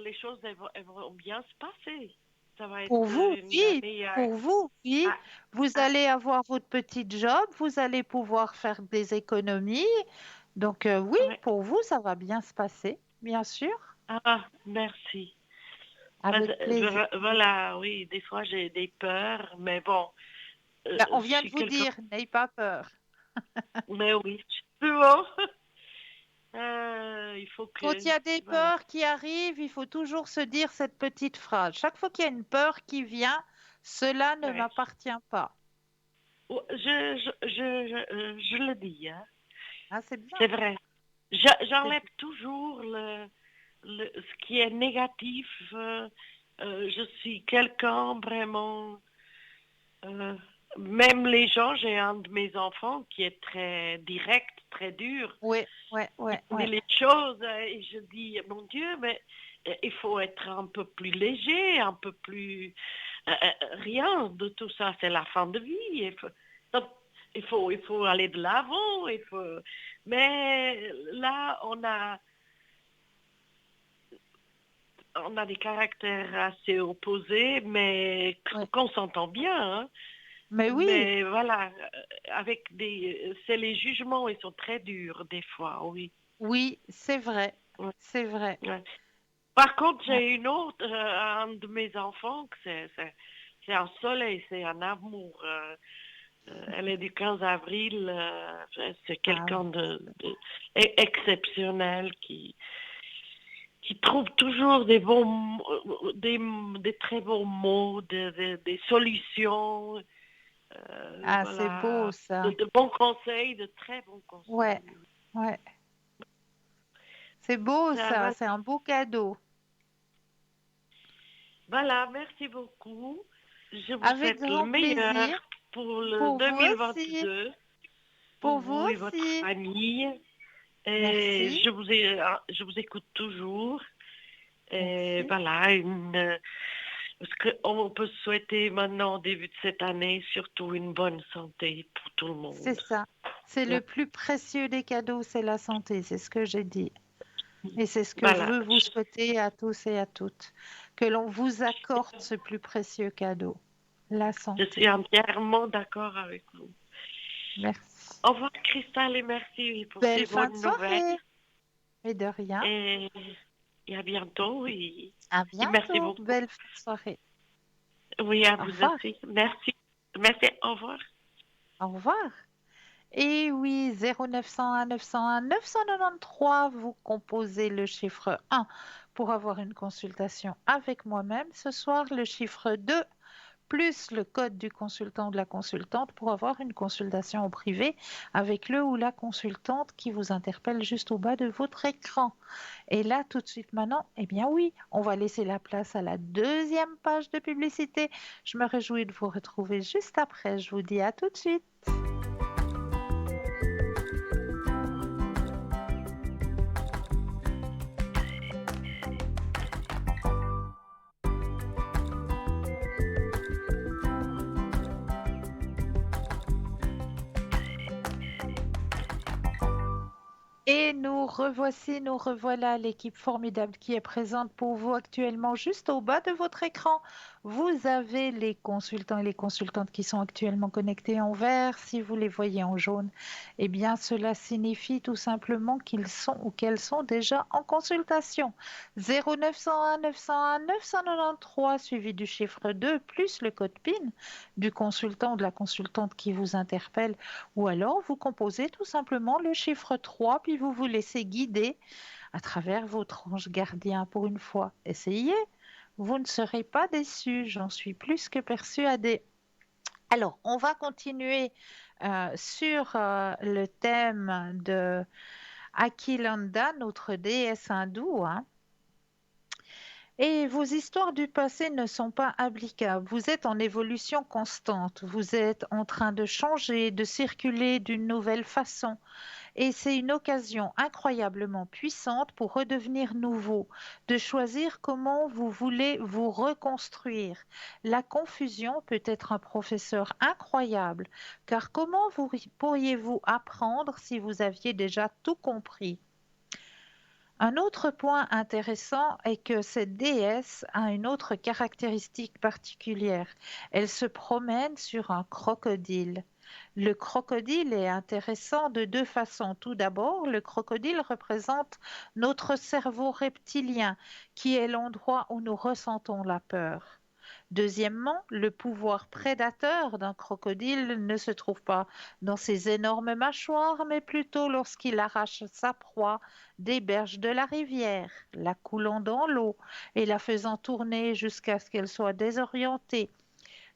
les choses elles vont bien se passer. Ça va Pour être vous, une oui. année. Pour vous, oui. Ah, Vous ah, allez avoir votre petit job, vous allez pouvoir faire des économies. Donc, oui, ouais. pour vous, ça va bien se passer, bien sûr, Ah, merci. avec plaisir. Voilà, oui, des fois j'ai des peurs, mais bon, Ben, on je vient de suis vous quelqu'un. dire, n'ayez pas peur. Mais oui, c'est bon. Il faut Quand que. il y a des Voilà. peurs qui arrivent, il faut toujours se dire cette petite phrase. Chaque fois qu'il y a une peur qui vient, cela ne Ouais. m'appartient pas. Je le dis, hein. Ah, c'est bien. C'est vrai. J'enlève toujours ce qui est négatif. Je suis quelqu'un vraiment. euh, Même les gens, j'ai un de mes enfants qui est très direct, très dur. Oui, oui, oui, Mais oui. les choses, et je dis, mon Dieu, mais il faut être un peu plus léger, un peu plus. Rien de tout ça, c'est la fin de vie. Donc, il faut aller de l'avant. Mais là, on a des caractères assez opposés, mais Oui. qu'on s'entend bien. Hein. Mais oui, Mais voilà, c'est les jugements, ils sont très durs des fois, oui. oui, c'est vrai. Ouais, C'est vrai. ouais. Par contre, Ouais. j'ai une autre, un de mes enfants, que c'est un soleil, c'est un amour. Elle est du 15 avril. C'est Ah, quelqu'un exceptionnel qui trouve toujours des très bons mots, des solutions, ah, c'est beau voilà, ça. de bons conseils, de très bons Ouais, conseils. ouais. C'est beau ça. Voilà, C'est un beau cadeau. voilà, merci beaucoup. Je vous Avec souhaite le grand meilleur plaisir. pour le Pour vous aussi. 2022, pour Pour vous vous et votre aussi. famille. Et Merci. je vous écoute toujours. Et Merci. voilà, parce qu'on peut souhaiter maintenant, au début de cette année, surtout une bonne santé pour tout le C'est monde. ça. C'est le plus précieux des cadeaux, c'est la santé. C'est ce que j'ai dit. Et c'est ce que je Voilà, veux vous souhaiter à tous et à toutes. Que l'on vous accorde ce plus précieux cadeau, la je suis santé. entièrement d'accord avec vous. Merci. Au revoir, Cristal, et merci pour ces Belle fin de bonnes soirée. nouvelles. Et de rien. Et à bientôt. Et À merci bientôt. beaucoup. Belle fin de soirée. Oui, à Au vous revoir. aussi. Merci. Merci. Au revoir. Au revoir. Et oui, 0901 901 993, vous composez le chiffre 1 pour avoir une consultation avec moi-même. Ce soir, le chiffre 2 plus le code du consultant ou de la consultante pour avoir une consultation en privé avec le ou la consultante qui vous interpelle juste au bas de votre écran. Et là, tout de suite maintenant, eh bien oui, on va laisser la place à la deuxième page de publicité. Je me réjouis de vous retrouver juste après. Je vous dis à tout de suite. Et nous revoici, nous revoilà, l'équipe formidable qui est présente pour vous actuellement juste au bas de votre écran. Vous avez les consultants et les consultantes qui sont actuellement connectés en vert. Si vous les voyez en jaune, eh bien cela signifie tout simplement qu'ils sont ou qu'elles sont déjà en consultation. 0901 901 993 suivi du chiffre 2 plus le code PIN du consultant ou de la consultante qui vous interpelle, ou alors vous composez tout simplement le chiffre 3 puis vous vous laissez guider à travers votre ange gardien pour une fois. Essayez, vous ne serez pas déçus, j'en suis plus que persuadée. Alors, on va continuer sur le thème de Akilanda, notre déesse hindoue, hein. Et vos histoires du passé ne sont pas applicables. Vous êtes en évolution constante. Vous êtes en train de changer, de circuler d'une nouvelle façon. Et c'est une occasion incroyablement puissante pour redevenir nouveau, de choisir comment vous voulez vous reconstruire. La confusion peut être un professeur incroyable, car comment pourriez-vous apprendre si vous aviez déjà tout compris? Un autre point intéressant est que cette déesse a une autre caractéristique particulière. Elle se promène sur un crocodile. Le crocodile est intéressant de deux façons. Tout d'abord, le crocodile représente notre cerveau reptilien, qui est l'endroit où nous ressentons la peur. Deuxièmement, le pouvoir prédateur d'un crocodile ne se trouve pas dans ses énormes mâchoires, mais plutôt lorsqu'il arrache sa proie des berges de la rivière, la coulant dans l'eau et la faisant tourner jusqu'à ce qu'elle soit désorientée.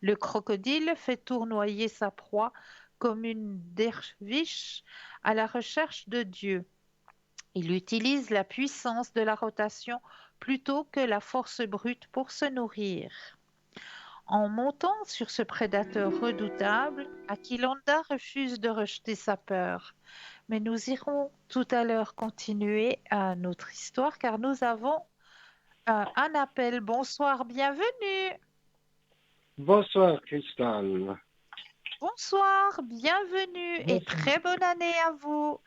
Le crocodile fait tournoyer sa proie comme une derviche à la recherche de Dieu. Il utilise la puissance de la rotation plutôt que la force brute pour se nourrir. En montant sur ce prédateur redoutable, Akilanda refuse de rejeter sa peur. Mais nous irons tout à l'heure continuer notre histoire car nous avons un appel. Bonsoir, bienvenue. Bonsoir, Cristal. Bonsoir, bienvenue et très bonne année à vous.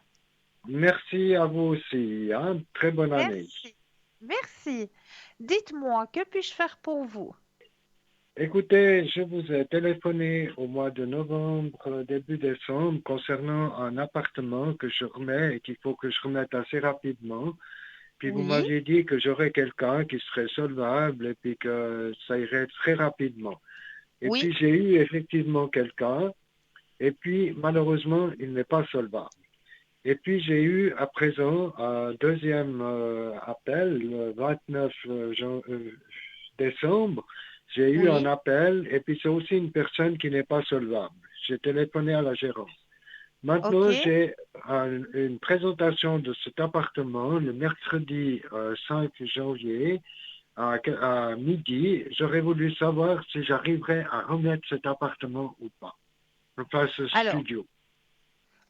Merci à vous aussi. Hein? Très bonne année. Merci. Dites-moi, que puis-je faire pour vous? Écoutez, je vous ai téléphoné au mois de novembre, début décembre, concernant un appartement que je remets et qu'il faut que je remette assez rapidement. Puis vous m'aviez dit que j'aurais quelqu'un qui serait solvable et puis que ça irait très rapidement. Et puis j'ai eu effectivement quelqu'un et puis malheureusement il n'est pas solvable. Et puis j'ai eu à présent un deuxième appel le 29 décembre. J'ai eu un appel et puis c'est aussi une personne qui n'est pas solvable. J'ai téléphoné à la gérance. Maintenant, j'ai une présentation de cet appartement le mercredi 5 janvier à midi. J'aurais voulu savoir si j'arriverais à remettre cet appartement ou pas. Enfin, ce studio.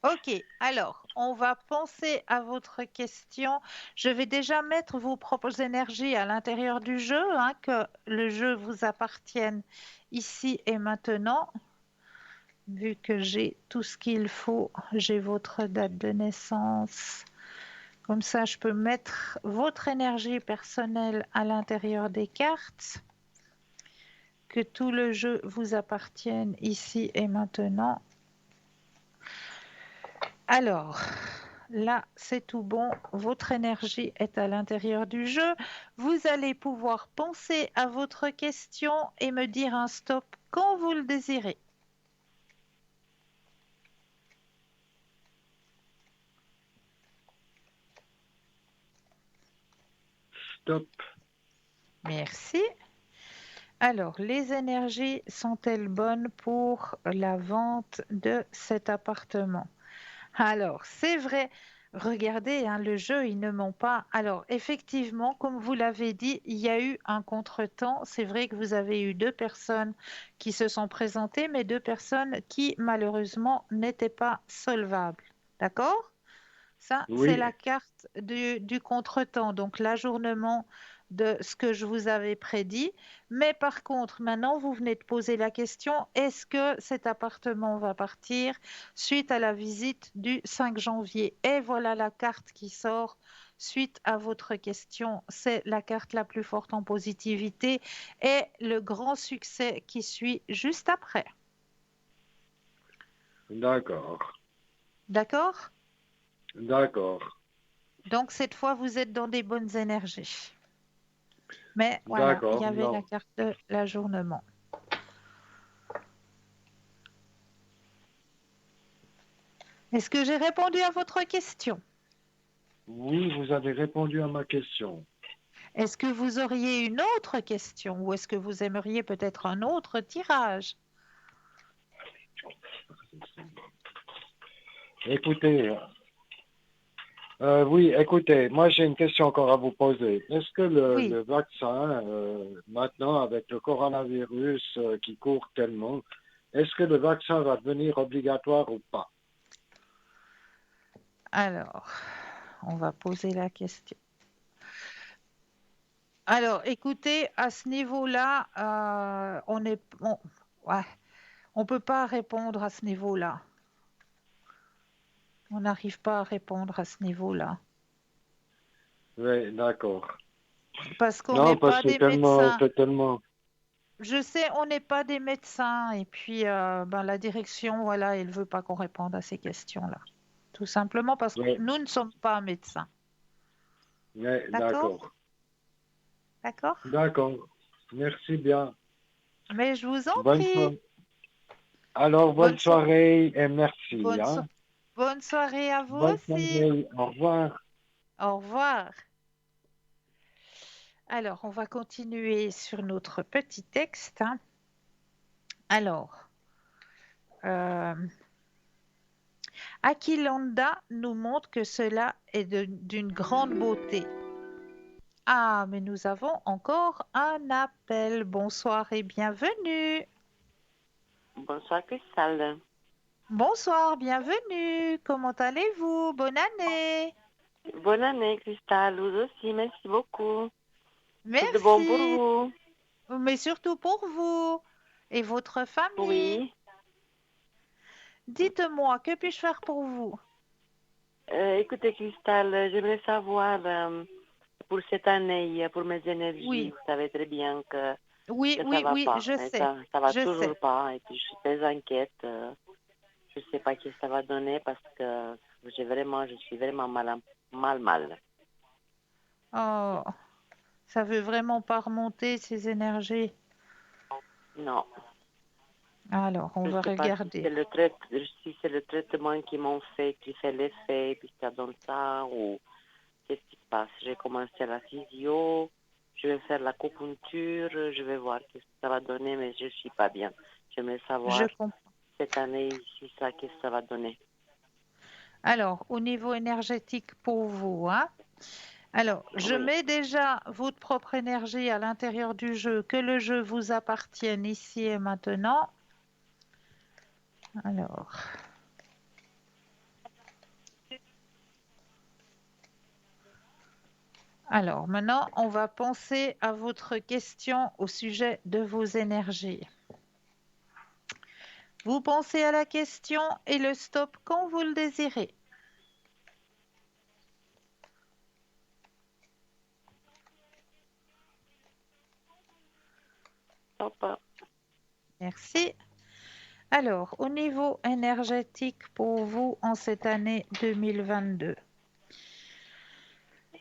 Ok, alors, on va penser à votre question. Je vais déjà mettre vos propres énergies à l'intérieur du jeu, hein, que le jeu vous appartienne ici et maintenant. Vu que j'ai tout ce qu'il faut, j'ai votre date de naissance. Comme ça, je peux mettre votre énergie personnelle à l'intérieur des cartes. Que tout le jeu vous appartienne ici et maintenant. Alors, là, c'est tout bon. Votre énergie est à l'intérieur du jeu. Vous allez pouvoir penser à votre question et me dire un stop quand vous le désirez. Stop. Merci. Alors, les énergies sont-elles bonnes pour la vente de cet appartement? Alors, c'est vrai. Regardez, hein, le jeu, ils ne ment pas. Alors, effectivement, comme vous l'avez dit, il y a eu un contretemps. C'est vrai que vous avez eu deux personnes qui se sont présentées, mais deux personnes qui, malheureusement, n'étaient pas solvables. D'accord? Ça, c'est Oui, la carte du contretemps, donc l'ajournement de ce que je vous avais prédit. Mais par contre, maintenant, vous venez de poser la question, est-ce que cet appartement va partir suite à la visite du 5 janvier? Et voilà la carte qui sort suite à votre question. C'est la carte la plus forte en positivité et le grand succès qui suit juste après. d'accord. D'accord? D'accord. Donc cette fois, vous êtes dans des bonnes énergies. Mais voilà, il y D'accord. avait la Non. carte de l'ajournement. Est-ce que j'ai répondu à votre question? Oui, vous avez répondu à ma question. Est-ce que vous auriez une autre question ou est-ce que vous aimeriez peut-être un autre tirage? Écoutez, oui, écoutez, moi j'ai une question encore à vous poser. Est-ce que Oui. le vaccin, maintenant avec le coronavirus qui court tellement, est-ce que le vaccin va devenir obligatoire ou pas? Alors, on va poser la question. Alors, écoutez, à ce niveau-là, ouais, on peut pas répondre à ce niveau-là. On n'arrive pas à répondre à ce niveau-là. Oui, d'accord. Parce qu'on Non, n'est parce pas que des médecins. c'est tellement, Je sais, on n'est pas des médecins et puis ben, la direction, voilà, elle veut pas qu'on réponde à ces questions-là. Tout simplement parce que oui, nous ne sommes pas médecins. oui, D'accord? d'accord. D'accord? D'accord. Merci bien. Mais je vous en Bonne prie. soirée. Alors, bonne Bonne, so- soirée et merci, bonne, so- hein. bonne soirée à vous Bonne aussi. soirée. Au revoir. Au revoir. Alors, on va continuer sur notre petit texte, hein. Alors, euh, Aquilanda nous montre que cela est d'une grande beauté. Ah, mais nous avons encore un appel. Bonsoir et bienvenue. Bonsoir Cristal. Bonsoir, bienvenue. Comment allez-vous? Bonne année. Bonne année Cristal, vous aussi, merci beaucoup. Tout de bon pour Merci, vous. mais surtout pour vous et votre famille. Oui. Dites-moi, que puis-je faire pour vous? Écoutez Cristal, j'aimerais savoir pour cette année, pour mes énergies, Oui, vous savez très bien oui, que ça oui, va oui, pas. je Et sais, ça va je toujours sais. pas. Et puis je suis très inquiète. Je sais pas ce que ça va donner parce que je suis vraiment mal. Oh, ça veut vraiment pas remonter ces énergies. Non. Alors, on Je ne va sais pas si regarder. si c'est le traitement qu'ils m'ont fait qui fait l'effet, puis ça donne ça, ou qu'est-ce qui se passe. J'ai commencé la physio, je vais faire l'acupuncture, je vais voir ce que ça va donner, mais je ne suis pas bien. J'aimerais Je savoir comprends. cette année, si ça, qu'est-ce que ça va donner. Alors, au niveau énergétique pour vous, hein? Alors, je Oui. mets déjà votre propre énergie à l'intérieur du jeu, que le jeu vous appartienne ici et maintenant. Alors, maintenant, on va penser à votre question au sujet de vos énergies. Vous pensez à la question et le stop quand vous le désirez. Hop. Merci. Alors, au niveau énergétique pour vous en cette année 2022.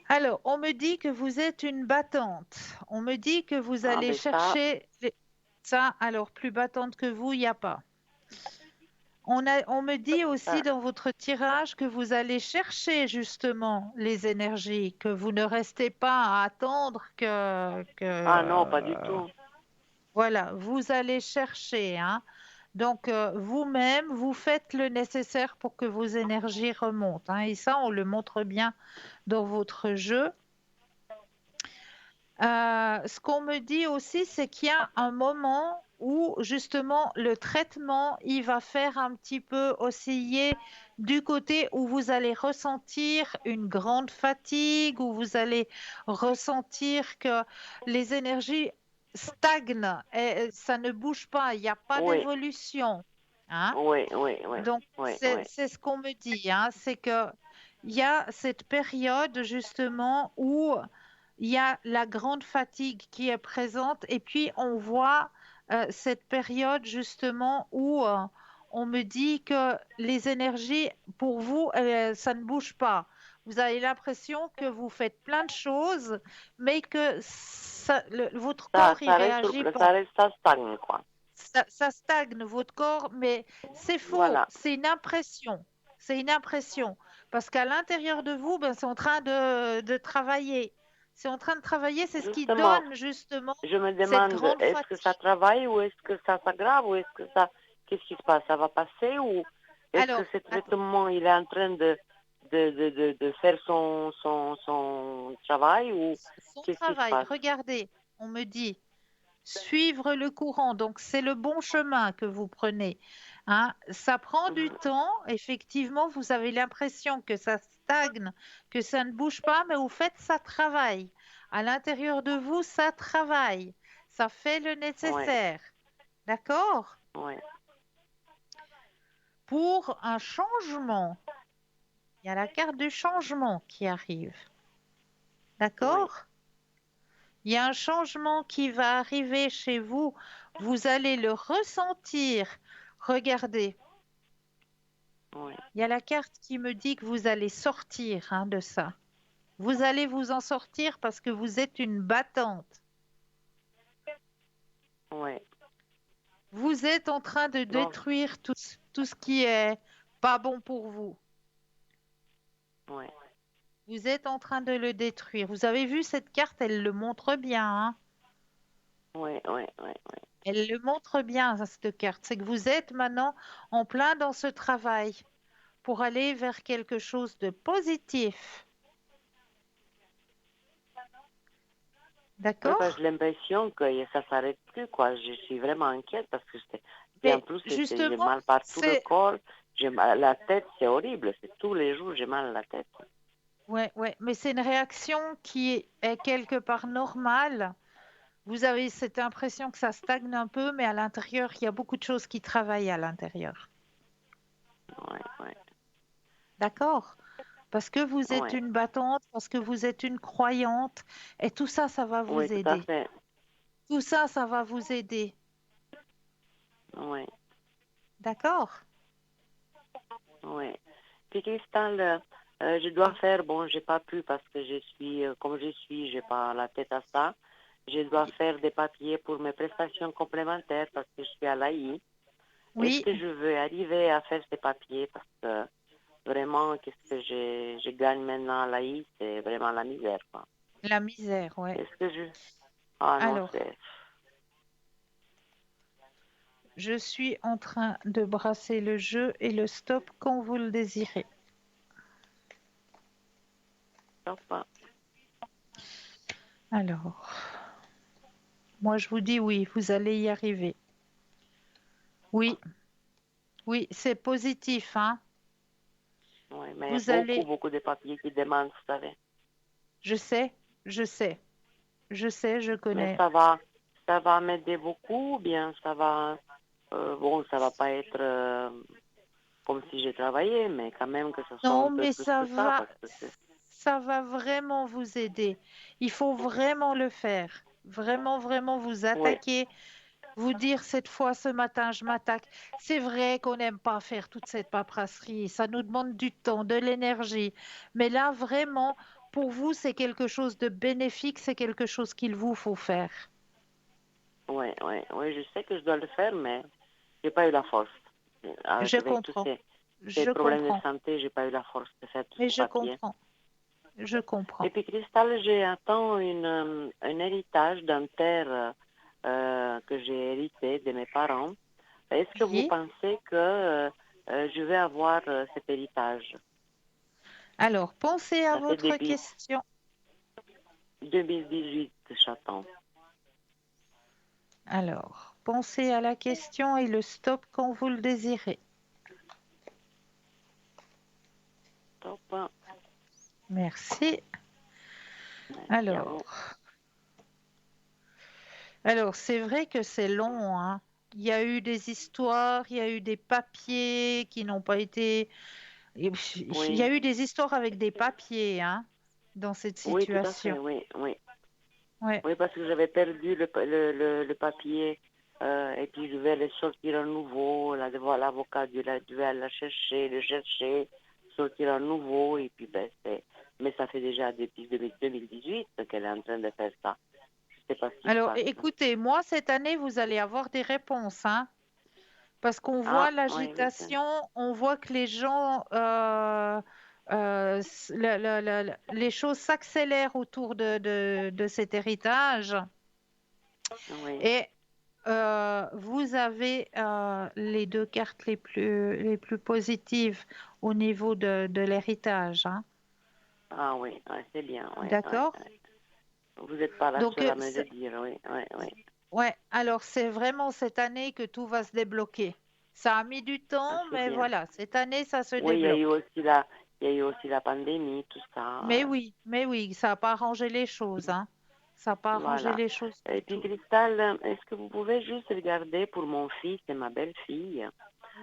Alors, on me dit que vous êtes une battante. On me dit que vous Ah allez ben ça, chercher ça. Alors, plus battante que vous, il n'y a pas. On me dit aussi ça- dans votre tirage que vous allez chercher justement les énergies, que vous ne restez pas à attendre ah non, pas du tout. voilà, vous allez chercher, hein. Donc, vous-même, vous faites le nécessaire pour que vos énergies remontent, hein. Et ça, on le montre bien dans votre jeu. Ce qu'on me dit aussi, c'est qu'il y a un moment où justement le traitement, il va faire un petit peu osciller du côté où vous allez ressentir une grande fatigue, où vous allez ressentir que les énergies stagnent et ça ne bouge pas, il n'y a pas Oui, d'évolution, hein. oui, oui, oui, Donc, oui, c'est oui. c'est ce qu'on me dit, hein, c'est que il y a cette période justement où il y a la grande fatigue qui est présente et puis on voit cette période justement où on me dit que les énergies pour vous, ça ne bouge pas. Vous avez l'impression que vous faites plein de choses, mais que votre corps, il réagit pas. Ça stagne, quoi. Ça stagne votre corps, mais c'est faux, Voilà, c'est une impression. C'est une impression. Parce qu'à l'intérieur de vous, ben, c'est en train de travailler. C'est en train de travailler, c'est ce qui justement, donne justement je me cette demande, grande est-ce que ça fatigue. travaille ou est-ce que ça s'aggrave ou est-ce que ça, qu'est-ce qui se passe? Ça va passer ou est-ce que Alors, ce traitement, il est en train de faire son travail ou son qu'est-ce qui se travail, passe? regardez, on me dit suivre le courant. Donc, c'est le bon chemin que vous prenez, hein. Ça prend du Mhm. temps. Effectivement, vous avez l'impression que ça stagne, que ça ne bouge pas, mais au fait, ça travaille. À l'intérieur de vous, ça travaille. Ça fait le Ouais, nécessaire. D'accord? ouais, Pour un changement, il y a la carte du changement qui arrive. ouais, D'accord? Il y a un changement qui va arriver chez vous. Vous allez le ressentir. Regardez, ouais, il y a la carte qui me dit que vous allez sortir, hein, de ça. Vous allez vous en sortir parce que vous êtes une battante. ouais. Vous êtes en train de Non, détruire tout ce qui est pas bon pour vous. ouais, Vous êtes en train de le détruire. Vous avez vu cette carte, elle le montre bien, hein. ouais, ouais, ouais, ouais. Elle le montre bien, cette carte. C'est que vous êtes maintenant en plein dans ce travail pour aller vers quelque chose de positif. Oui, parce D'accord? que j'ai l'impression que ça s'arrête plus, quoi. Je suis vraiment inquiète parce que et en Mais plus, j'ai justement, mal partout le c'est corps, j'ai mal, la tête, c'est horrible. C'est tous les jours, j'ai mal à la tête. ouais, ouais, mais c'est une réaction qui est quelque part normale. Vous avez cette impression que ça stagne un peu, mais à l'intérieur, il y a beaucoup de choses qui travaillent à l'intérieur. Ouais, ouais, D'accord? Parce que vous êtes ouais, une battante, parce que vous êtes une croyante, et tout ça, ça va ouais, vous tout à aider. fait. Tout ça, ça va vous aider. Ouais, D'accord? ouais. Puis Cristal, je dois faire, bon, j'ai pas pu parce que je suis, comme je suis, j'ai pas la tête à ça. Je dois faire des papiers pour mes prestations complémentaires parce que je suis à l'AI. Est-ce Oui, que je veux arriver à faire ces papiers parce que vraiment, qu'est-ce que je gagne maintenant à l'AI, c'est vraiment la misère, quoi. la misère, ouais. Est-ce que je... Ah non, Alors, c'est... je suis en train de brasser le jeu et le stop quand vous le désirez. Top, hein. Alors, moi je vous dis oui, vous allez y arriver. Oui, oui, c'est positif, hein. Ouais, mais Vous allez, beaucoup de papiers qui demandent, vous savez. je sais, je sais, je sais, je Mais connais. ça va m'aider beaucoup, ou bien ça va... bon, ça va pas être comme si j'ai travaillé, mais quand même que ce soit un Non, peu mais plus que ça, parce que c'est... ça va vraiment vous aider. Il faut vraiment le faire. Vraiment, vraiment vous Oui, attaquer vous dire cette fois, ce matin, je m'attaque. C'est vrai qu'on n'aime pas faire toute cette paperasserie. Ça nous demande du temps, de l'énergie. Mais là, vraiment, pour vous, c'est quelque chose de bénéfique, c'est quelque chose qu'il vous faut faire. Oui, oui, oui, je sais que je dois le faire, mais j'ai pas eu la force. Je Avec tous comprends. ces Je problèmes de comprends. santé, j'ai pas eu la force de faire tout Mais ce je papier. comprends. Je Et comprends. puis, Cristal, j'attends un héritage d'un terre que j'ai hérité de mes parents. Est-ce que vous Oui. pensez que je vais avoir cet héritage? Alors, pensez à Ça fait votre depuis question. 2018, j'attends. Alors, pensez à la question et le stop quand vous le désirez. Top. Merci. Merci à vous. Alors, c'est vrai que c'est long, hein. Il y a eu des histoires, il y a eu des papiers qui n'ont pas été... Il y a Oui, eu des histoires avec des papiers, hein, dans cette oui, tout à fait, situation. oui, oui. Ouais. Oui, parce que j'avais perdu le papier et puis je vais le sortir à nouveau. L'avocat devait la chercher, le chercher, sortir à nouveau. Et puis, ben, mais ça fait déjà depuis 2018 qu'elle est en train de faire ça. Je ne sais pas ce qui se Alors, passe. écoutez, moi, cette année, vous allez avoir des réponses, hein, parce qu'on voit Ah, oui, oui. l'agitation, on voit que les gens, les choses s'accélèrent autour de cet héritage. Oui, Et vous avez les deux cartes les plus positives au niveau de l'héritage, hein. ah oui, ouais, c'est bien, oui, oui. D'accord? Vous n'êtes pas la Donc, seule à me le dire, oui, oui, oui. ouais, alors c'est vraiment cette année que tout va se débloquer. Ça a mis du Ah, temps, c'est mais bien. voilà, cette année, ça se Oui, débloque. il y a eu aussi la pandémie, tout ça. Mais oui, ça n'a pas arrangé les choses, hein. Ça n'a pas arrangé Voilà. les choses Et du puis, tout. Cristal, est-ce que vous pouvez juste regarder pour mon fils et ma belle-fille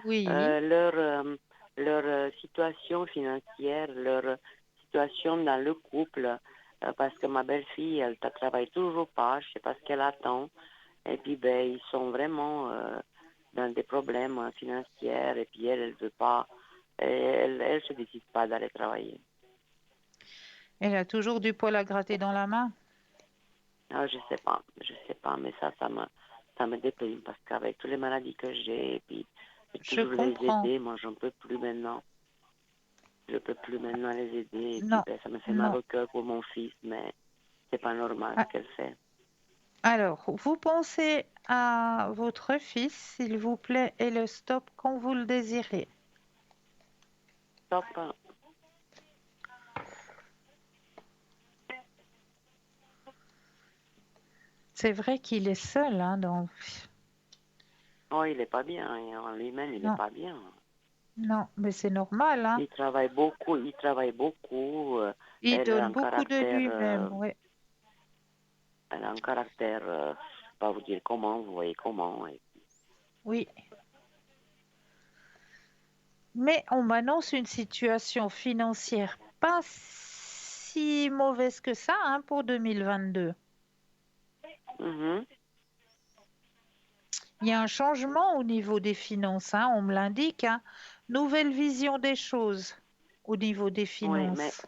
Oui, leur situation financière, leur situation dans le couple, parce que ma belle-fille, elle ne travaille toujours pas, je ne sais pas ce qu'elle attend. Et puis, ben, ils sont vraiment dans des problèmes financiers, et puis elle ne veut pas, elle se décide pas d'aller travailler. elle a toujours du poil à gratter dans la main. Ah, je sais pas, mais ça me déprime parce qu'avec toutes les maladies que j'ai, et puis Je toujours les comprends. aider, moi j'en peux plus maintenant. Je peux plus maintenant les aider, et puis Non, ben, ça me fait mal non. au cœur pour mon fils, mais c'est pas normal Ah, ce qu'elle fait. alors, vous pensez à votre fils, s'il vous plaît, et le stop quand vous le désirez. Top. C'est vrai qu'il est seul, hein, donc Oh, il est pas bien, hein, en lui-même, il est non, pas bien. non, mais c'est normal, hein. Il travaille beaucoup. Il Elle a donne un beaucoup de caractère, lui-même, ouais. elle a un caractère, je sais pas vous dire comment, vous voyez comment. Oui. Mais on m'annonce une situation financière pas si mauvaise que ça, hein, pour 2022. Mhm. Il y a un changement au niveau des finances, hein, on me l'indique, hein. Nouvelle vision des choses au niveau des Oui, finances.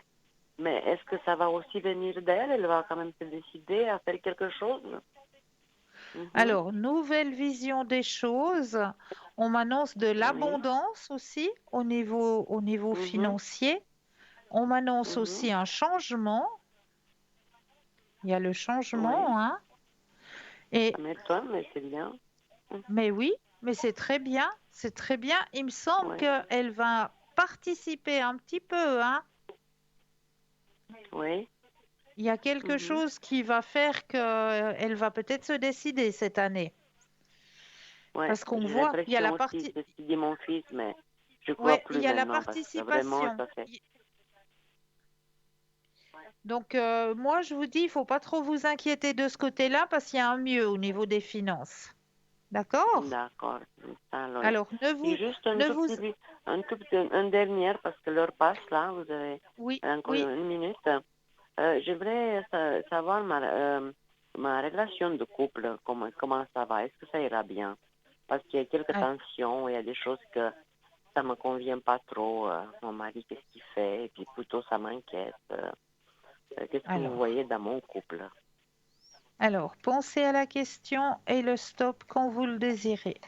mais est-ce que ça va aussi venir d'elle? Elle va quand même se décider à faire quelque chose? Mhm. Alors, nouvelle vision des choses. On m'annonce de Oui. l'abondance aussi au niveau Mhm. financier. On m'annonce Mhm. aussi un changement. Il y a le Oui. changement, hein. Et, Ça m'étonne, mais c'est bien. mais oui, mais c'est très bien, c'est très bien. Il me semble Oui. qu'elle va participer un petit peu, hein. Oui. Il y a quelque Mhm. chose qui va faire qu'elle va peut-être se décider cette année. Ouais. Parce qu'on J'ai voit, il y a l'impression la aussi, partie, c'est ce qu'il dit mon fils, mais je crois ouais, il plus y a la maintenant parce que vraiment, participation. ça fait. Donc, moi, je vous dis, il faut pas trop vous inquiéter de ce côté-là parce qu'il y a un mieux au niveau des finances. D'accord? D'accord. Alors, oui. Alors, Et juste ne vous, un dernier, parce que l'heure passe là, vous avez oui, encore oui, une minute. J'aimerais savoir, ma relation de couple, comment ça va? Est-ce que ça ira bien? Parce qu'il y a quelques Ah, tensions, il y a des choses que ça me convient pas trop. Mon mari, qu'est-ce qu'il fait? Et puis plutôt, ça m'inquiète. Qu'est-ce que vous voyez dans mon couple? alors, pensez à la question et le stop quand vous le désirez.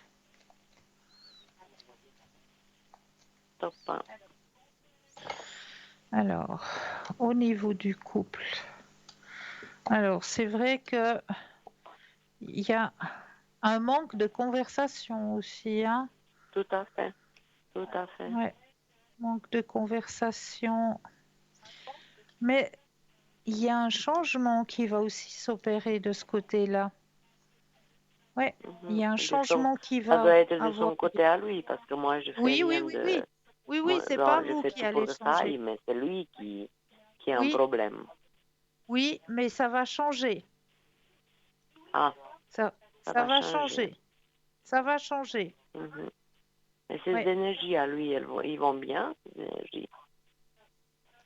Top, hein. Alors, au niveau du couple, alors c'est vrai que il y a un manque de conversation aussi, hein. Tout à fait, tout à fait. Ouais, manque de conversation. Mais il y a un changement qui va aussi s'opérer de ce côté-là. Ouais, il y a un changement qui Ça doit va être de avoir son côté à lui, parce que moi, je fais Oui, oui, rien oui, de... oui. Oui, oui, Moi, c'est genre, pas je vous fais qui tout pour allez ça, changer. mais c'est lui qui a un Oui, problème. oui, mais ça va changer. Ah, Ça, ça ça va va changer. changer. Ça va changer. Mhm. Et ses Ouais. énergies à lui, ils vont bien, ces énergies.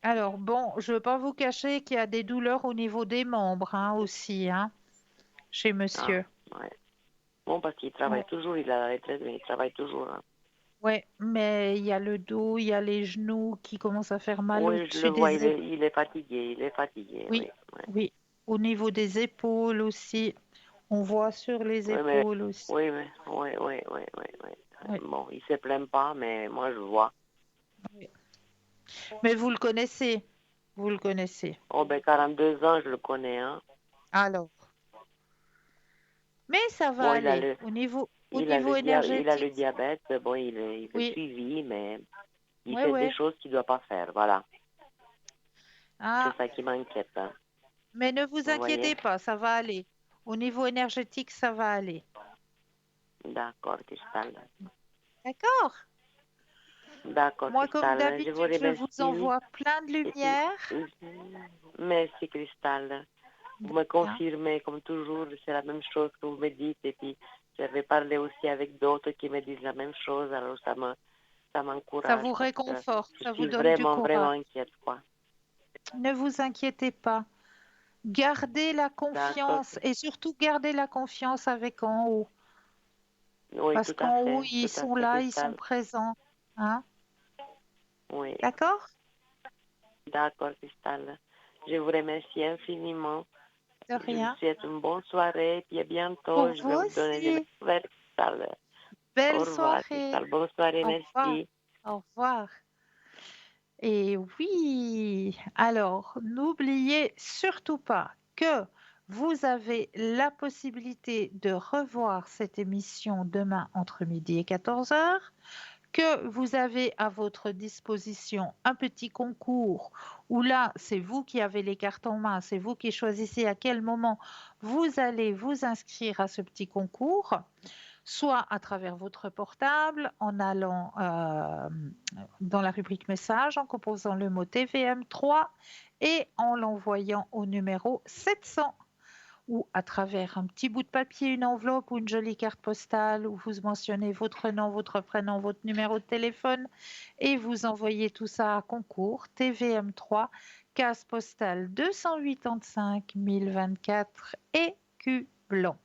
Alors, bon, je ne veux pas vous cacher qu'il y a des douleurs au niveau des membres, hein, aussi, hein, chez Ah, monsieur. ouais. Bon, parce qu'il travaille Ouais. toujours, il a la retraite, mais il travaille toujours. Hein. Ouais, mais il y a le dos, il y a les genoux qui commencent à faire mal Oui, je le au-dessus vois, des épaules. il est fatigué, oui. Oui, Ouais. oui. Au niveau des épaules aussi. On voit sur les Oui, mais, épaules aussi. oui. Oui, Bon, il se plaint pas, mais moi, je vois. oui. Mais vous le connaissez. Vous le connaissez. Oh, ben, 42 ans, je le connais, hein. Alors. Mais ça va Bon, aller. Au niveau il a le énergétique, diabète, bon, il est oui. suivi, mais il Ouais, fait des ouais. choses qu'il ne doit pas faire, voilà. Ah, C'est ça qui m'inquiète, hein. mais ne vous Vous voyez? inquiétez pas, ça va aller. Au niveau énergétique, ça va aller. D'accord, Cristal. D'accord? D'accord, Moi, comme Cristal. Je vous d'habitude, je vous remercie. envoie plein de Et puis, lumière. merci, Cristal. De Vous me rien. confirmez, comme toujours, c'est la même chose que vous me dites. Et puis, j'avais parlé aussi avec d'autres qui me disent la même chose. Alors, ça Ça m'encourage vous parce que réconforte, je ça vous suis donne du vraiment courage. inquiète, quoi. Ne vous inquiétez pas. Gardez la D'accord. confiance et surtout gardez la confiance avec en haut. Oui, Parce qu'en haut, ils tout à sont fait, là, ils sont Cristal. présents. Hein? Oui, D'accord? d'accord, Cristal. Je vous remercie infiniment. De Je vous rien. souhaite une bonne soirée et puis à bientôt. Pour Je vous vais vous donner des aussi. nouvelles, Cristal. Au Belle revoir, soirée. Cristal. Bonne soirée, Au revoir. merci. Au revoir. Et oui, alors n'oubliez surtout pas que vous avez la possibilité de revoir cette émission demain entre midi et 14 heures, que vous avez à votre disposition un petit concours où là, c'est vous qui avez les cartes en main, c'est vous qui choisissez à quel moment vous allez vous inscrire à ce petit concours, soit à travers votre portable, en allant dans la rubrique message, en composant le mot TVM3 et en l'envoyant au numéro 700 ou à travers un petit bout de papier, une enveloppe ou une jolie carte postale où vous mentionnez votre nom, votre prénom, votre numéro de téléphone et vous envoyez tout ça à concours TVM3, case postale 285 1024 écus blanc.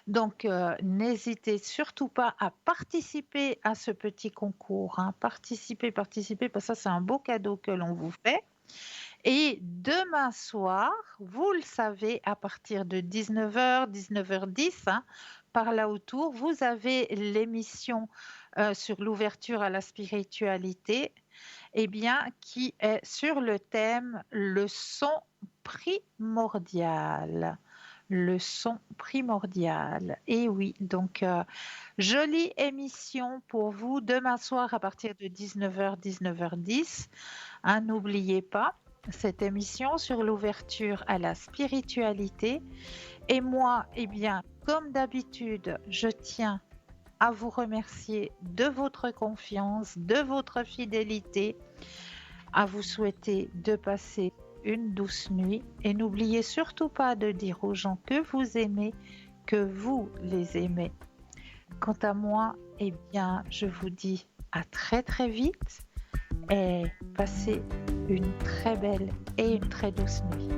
Donc, n'hésitez surtout pas à participer à ce petit concours. Hein. Participez, parce que ça, c'est un beau cadeau que l'on vous fait. Et demain soir, vous le savez, à partir de 19h, 19h10, hein, par là autour, vous avez l'émission sur l'ouverture à la spiritualité, eh bien, qui est sur le thème le son primordial. Le son primordial. Et oui, donc jolie émission pour vous demain soir à partir de 19h, 19h10. Hein, n'oubliez pas cette émission sur l'ouverture à la spiritualité. Et moi, eh bien, comme d'habitude, je tiens à vous remercier de votre confiance, de votre fidélité, à vous souhaiter de passer une douce nuit et n'oubliez surtout pas de dire aux gens que vous aimez, que vous les aimez. Quant à moi, eh bien, je vous dis à très très vite et passez une très belle et une très douce nuit.